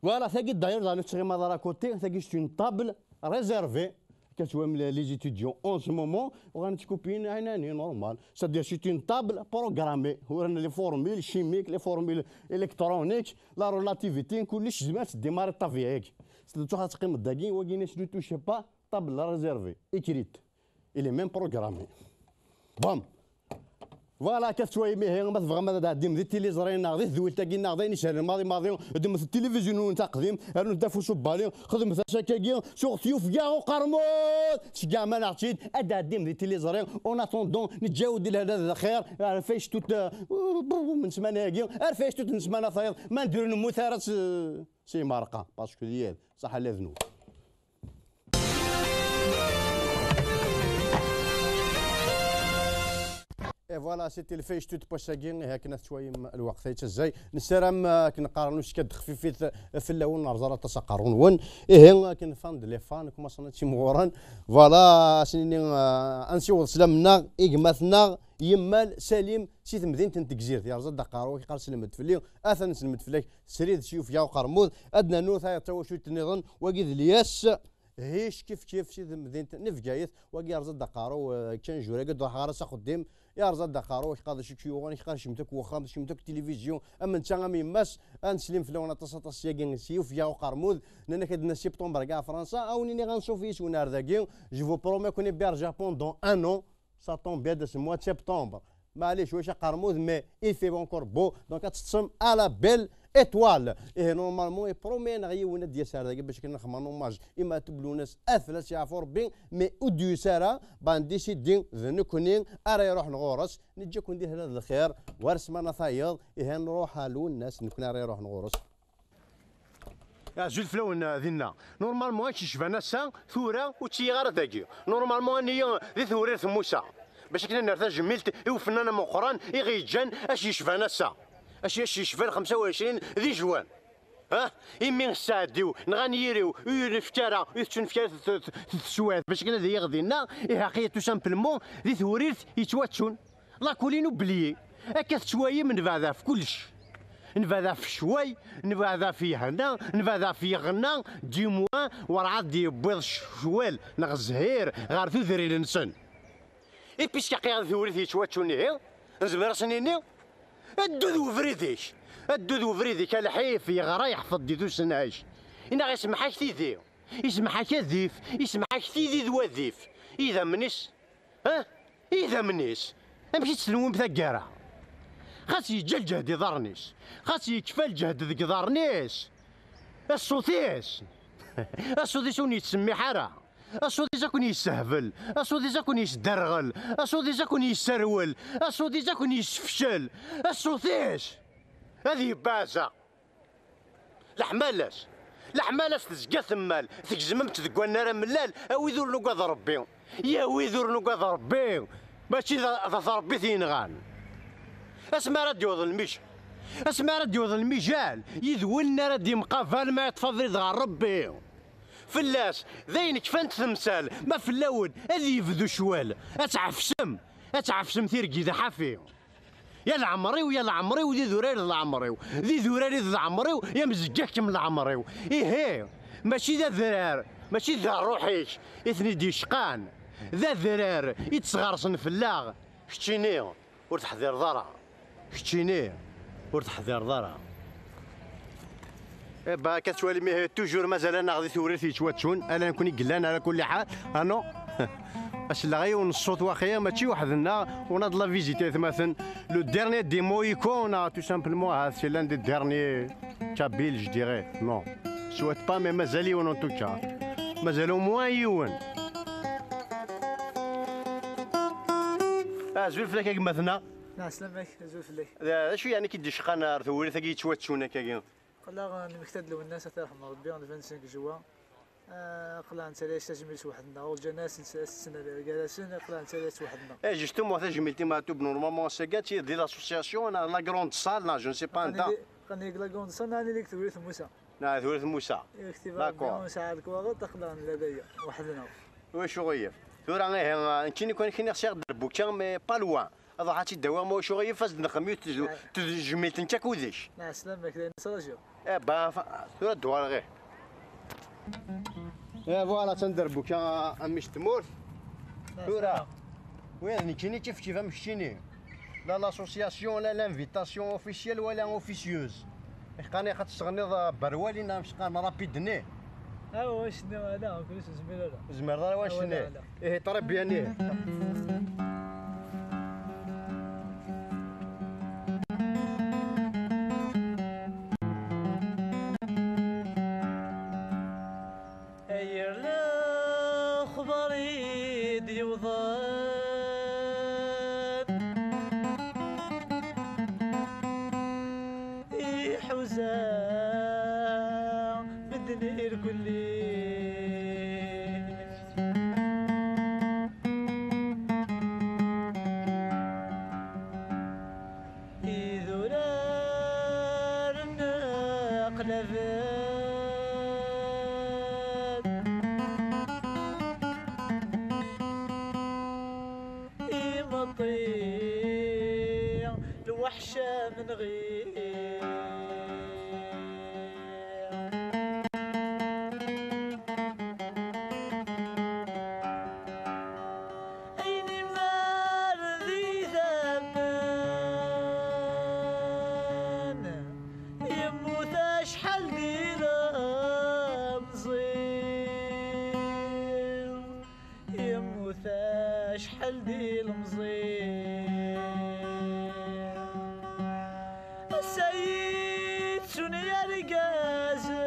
فوالا ثاقي داير دانو تغي ما دارا كوتي ثاقي ستون طابل ريزيرفي كتوام لي ستوديون اون سو مومون وغنتكوبين عيناني نورمال سادير سي اون طابل بروغرامي ورانا لي فورميل شيميك لي فورميل الكترونيك لا رولاتيفيتي كلشي زعما تديماري طافيه هيك سدتو خاتقيم الداكين وكاين سدو توشي با طابل ريزيرفي اكريت الي ميم بروغرامي بام فوالا كتشوي ميه ما تبغى ما ديم ذي تيليزرين ناغذي ذويل تاكي ناغذي نشهر الماضي دم في التلفزيون نتا قديم راه ندافو شوبالي خدم شاكاكي شوغ ثيوف كاع وقرموط شكاع ما نعطيت ادا ديم ذي تيليزرين اون اتوندون نتجاود لهذا الخير فاش توت من سمانه هاكي فاش توت من سمانه فايض ما نديرو مثارات سي مارقه باسكو ديال صح على ذنوب فوالا سيتي الفيش توت بوشاكين هاكنا شويه الوقت الجاي نسرام كنقارنوا شي خفيفيت في الاول نرزا تسقرون ون ايه كنفاند لي فان كما صنات شي مغوران فوالا سنين انسيو سلامنا اجماتنا يمال سليم سي مدينه تكزير يا رزا دقارو كيقال سلمت فلي اثن سلمت فليك سريد شوف يا قرمود ادنا نوثا توشوت نظن وقيد الياس هيش كيف سي مدينه نفقايث وكي رزا دقارو كان جورا قد حارس قدام يا رزا دقارو يقاد شي كيوغان يقال شمتك وخام شمتك تلفزيون اما انت غامي ماس انسلم في لون تصاطس يا سيوف يا قرمود لان كدنا سبتمبر كاع فرنسا اوني غنشوف فيش ونار داكي جو فو برومي كوني بير جابون دون ان اون سا طون بيان دو سو موا سبتمبر معليش واش قرمود مي il fait encore beau دونك تتصم على بيل ايطوال ايه نورمالمون برومي نغيونا ديال ساره باش كنخمر نوماج اما تبلو ناس اثلاث يعفور بين مي اوديو ساره بانديسيدين ذنكونين ارا يروح نغورس نجي كون ندير هذا الخير ورسمنا فايض ايه نروح لو الناس نكون ارا يروح نغورس زول فلون ذينا نورمالمون شي شفنا سا ثوره وتي غير داكي نورمالمون اني ذي ثورير موسى باش كنا نرتاج جميلت وفنانه مؤخرا يغيجان اش يشفانا سا اش يشفان 25 ذي جوان ها يمين ساديو نغنيريو يفترا يتشنفكا السواد باش كنا ذي يغذينا حقيقه تو سامبلمون ذي ثوريت يتواتشون لا كولينو بليي هكا شويه من بعدا في كلش نبدا في شوي نبدا في هنا نبدا في غنا دي موان ورا دي بيض شوال نغزهير غير في ذري الانسان اي بيسكا قيا ثوريت يتواتشوني نزمر سنيني الدود وفريديش الدود وفريديك الحيف يغرا يحفظ ديدو سنايش إنا يسمحك تيدي يسمحك ذيف يسمحك تيدي ذوذيف إذا منيس ها إذا منيس أمشي تسلمون بثقارة خاص يجل جهد يضرنيس خاص يكفى الجهد ذيك ضرنيس الصوتيس الصوتيس وني تسمي حارة الصوتيس كون يستهبل الصوتيس كون يسدرغل الصوتيس كون يسرول الصوتيس كون يسفشل الصوتيس هذه بازة الحمالاس تزقى ثمال تجزمم تذكوا النار ملال اويذور نقاض ربي يا ويذور نقاض ربي ماشي ذا ربي ثينغان اسمع راديو الميش اسمع راديو الميجال يذولنا رادي مقافل ما يتفضل ذا ربي فلاس ذين كفانت ثمثال ما في اللون هذه يفذو شوال اتعفسم ثيرقي ذا حافي يا العمريو يا العمريو ذي ذراري العمريو ذي ذراري العمريو يا مزجاك من العمريو إيه ماشي ذا ذرار ماشي ذا روحيش إثني ديشقان ذا ذرار يتصغرسن في اللاغ كتشيني ورتحذير ضرع كتشيني ورتحذير ضرع با كتولي مي توجور مازال انا غادي ثوري في تواتشون انا نكوني قلان على كل حال انو باش لا الصوت واخيا ماشي وحدنا وناض لا فيزيتي مثلا لو ديرني دي مويكو اون تو سامبلمون ها سي لان دي ديرني تابيل جو ديغي نو سويت با مي مازال يون ان توكا مازالو موان يون زوين فلاك كيما مثلا سلامك زوين فلاك شو يعني كي ديش قنار ثوري ثقي تواتشونا كاين قلا المكتد لو الناس ترحم ربي 25 جوا قلا نسالي تجميل وحدنا والجناس السنه جالسين قلا نسالي وحدنا جوستومون تجميلتي ما تو نورمالمون ساكاتي دي لاسوسياسيون لا غروند سال لا جو سي با انت قني لا غروند سال انا اللي كتوريث موسى لا ثوريث موسى داكور ساعه الكواغ تقلا لدي وحدنا واش غير ثورا غير كيني كون كاين خصك دربوكا مي با لوان هذا حاتي الدوام واش غير فاز نخميو تجميلت انت كوديش لا سلامك لين سراجو با ثورا الدوار غير فوالا تندربوك يا امي شتمور ثورا وين كاينين كيف مشيني لا لاسوسياسيون لا لانفيتاسيون اوفيسيال ولا اوفيسيوز قاني خاطر تغني بروالي مش قان رابيدني واش لا كلش زمير لا زمير واش ايه تربياني الوحشة من غير أيني مار ذي ثمن يموت شحال ديرا مزير يموت شحال دير مزير السيد سنيا رقازن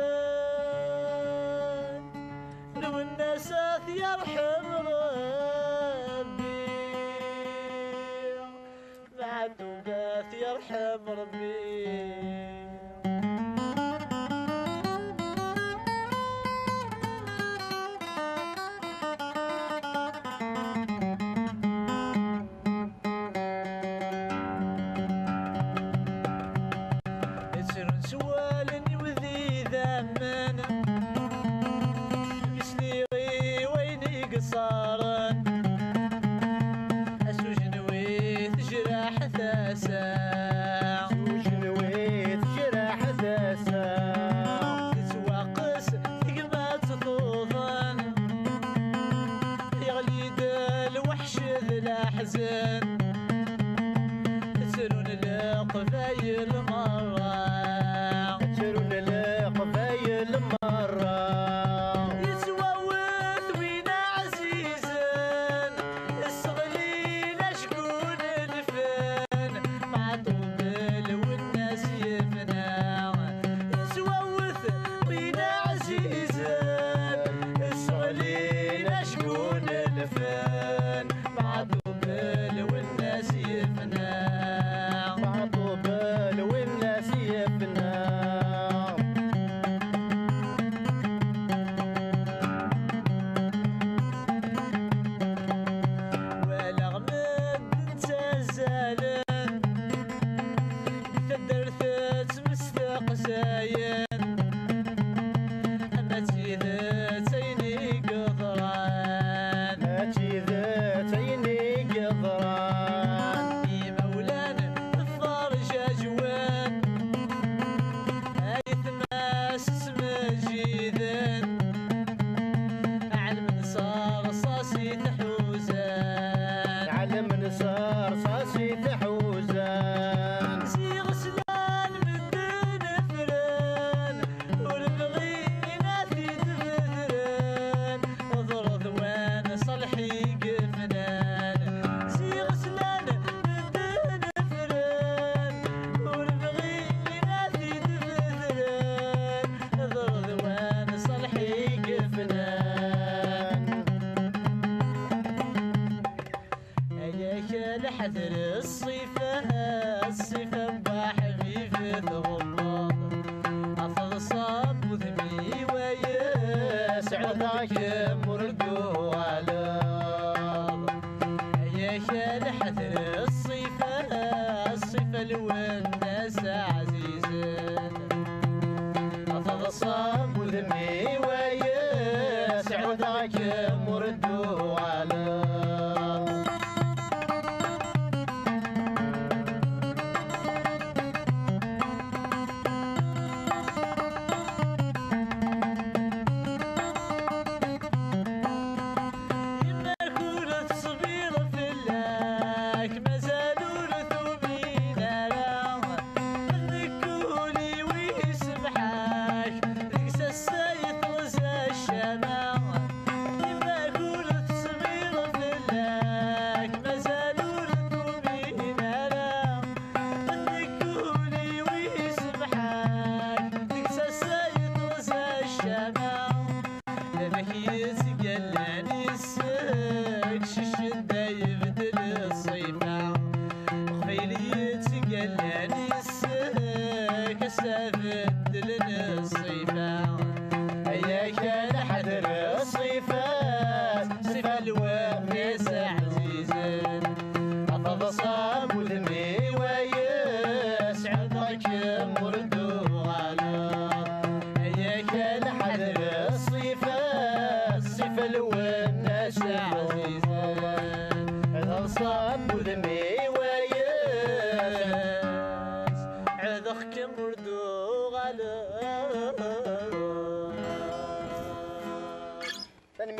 لو الناس يرحم ربي مع الدوبات يرحم ربي سوالني وذي ذمن مسني ويني قصارن اسوجنويت جراح ثاسا سوجنويت جراح ثاسا تتواقس تقمات ثوضن يغلي الوحش ذي الاحزان تسرون القبايل مرة يتووث وينا عزيزن الصغليل شكون الفن مع طبل والناس يفنى يتووث وينا عزيزن الصغليل شكون الفن مع طبل والناس يفنى مع طبل والناس يفنى مولا الحذر الصيفة الصيفة بحبيبي تغمض أفضصاب وذمي وياس عذاك مردو على ياك الحذر الصيفة الصيفة الوناس عزيزة أفضصاب وذمي وياس عذاك مردو على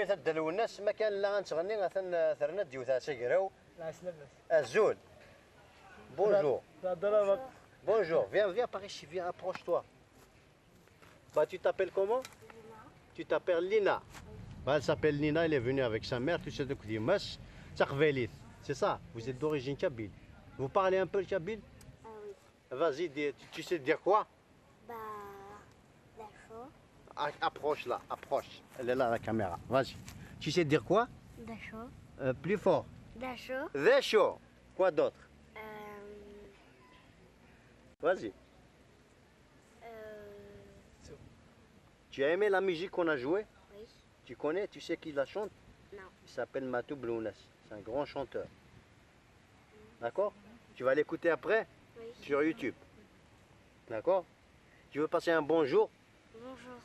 تدلو الناس ما كان لا نتغني ثرنا ديوثا سكراو لا سلامات الزول bonjour bonjour viens par ici viens approche-toi bah tu t'appelles comment tu t'appelles Lina bah elle s'appelle Lina elle est venue avec sa mère tu sais de Koudimas Taqvelit c'est ça vous êtes d'origine kabyle vous parlez un peu le kabyle oui vas-y tu sais dire quoi bah d'accord approche là approche elle est là la caméra vas-y tu sais dire quoi d'accord plus fort d'accord d'accord quoi d'autre vas-y. Tu as aimé la musique qu'on a jouée? Oui. Tu connais, tu sais qui la chante? Non. Il s'appelle Matou Blounas. C'est un grand chanteur. D'accord? Tu vas l'écouter après? Oui. Sur YouTube. D'accord? Tu veux passer un bonjour? Bonjour.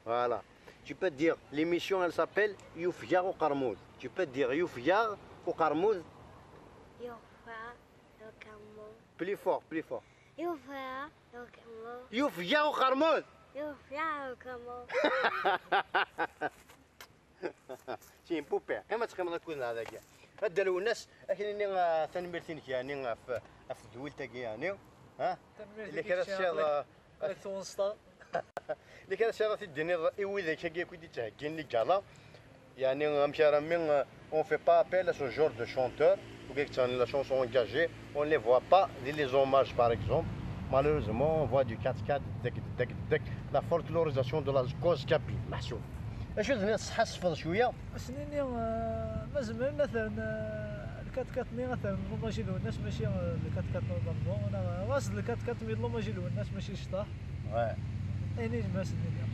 Voilà. Tu peux te dire, l'émission elle s'appelle Youfyar ou Karmoud. Tu peux te dire Youfyar ou Karmoud? Youfyar ou Karmoud. Plus fort, plus fort. يوفيا وكمو يوفيا وخرموز يوفيا وكمو شي بوبي كما تخمم تكون هذاك هدلوا الناس اكنني تنمرتينك يعني في دولتك يعني ها اللي كان الشيء تونسطا اللي كان الشيء تديني وذاك كي كنت تهكين لي كالا يعني مشى رامي on fait pas appel à ce genre de chanteur ou bien que la chanson engagée, on ne les voit pas, les hommages par exemple. Malheureusement, on voit du 4-4, la folklorisation de la cause kabyle. محسوب. اش بدنا نحسفظ شويه؟ سنيني ما زمان مثلا الكات ني مثلا لوماجي لو الناس ماشي الكات نورمالمون انا واصل الكات مي لوماجي لو الناس ماشي شطاح. واه. اني ما سنيني.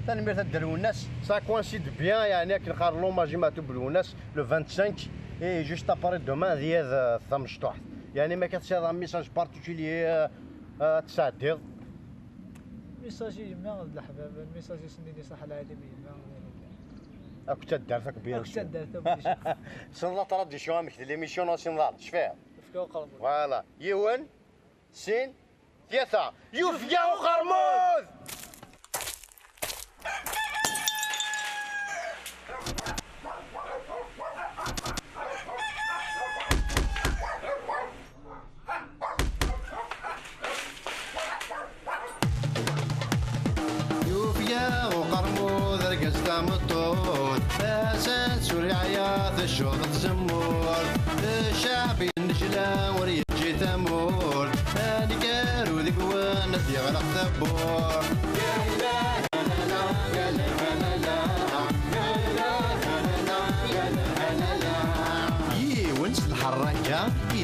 تنمير تدلو الناس ça coïncide bien يعني كنخار لوماجي ما تبلو الناس le 25 et juste après demain ديال ثمشطوح يعني ما كتشي هذا ميساج بارتيكولي تساعد ميساجي ما الحباب الميساجي سنيني صح العالميه ما كنت دارتك بيان كنت دارتك صلى تراديسيون مكتب ليميسيون ناسيونال شفاها فكاو قرموز فوالا يون سين ثلاثه يوفيا وقرموز مطول فاسد سوري عياط الشوط تزمور الشعب النجلة وريجي ثمور هاني كارو ذيك وانا يغرق ثبور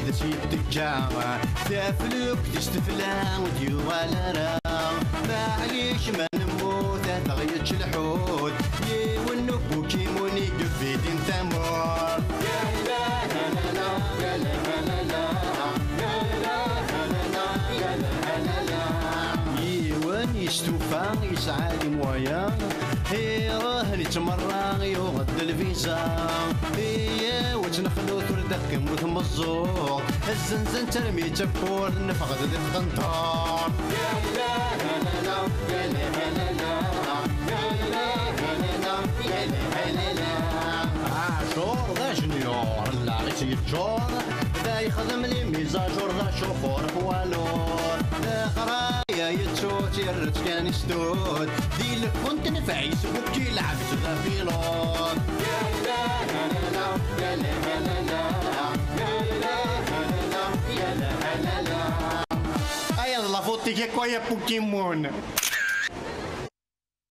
إذا سيدك تفلوك تستفلا وديو على را معليش ما نموت تغيتش الحوت يونك وكيموني قفيد انت مور يا لا لا لا يا لا لا لا يا لا لا يا لا لا يوان يستوفى يسعى مويا راه نتمرى يغد الفيزا هي وتنخلو تردك وتمزوق الزنزن ترمي تكور نفقد ذي القنطار يا لا لا لا يا لا لا لا يا لا لا يا لا لا عاشور ذا جنيور لا غيتي الجور ذا يخدم لي ميزاجور ذا شوفور فوالور ذا قرايا يتشوت يرت كان يستود دي لك كنت نفع يسبوك كي لعبت ذا بيلون يا لا لا لا يا لا لا لا يا لا لا لا يا لا لا لا ايا لا فوتي كي كويا بوكيمون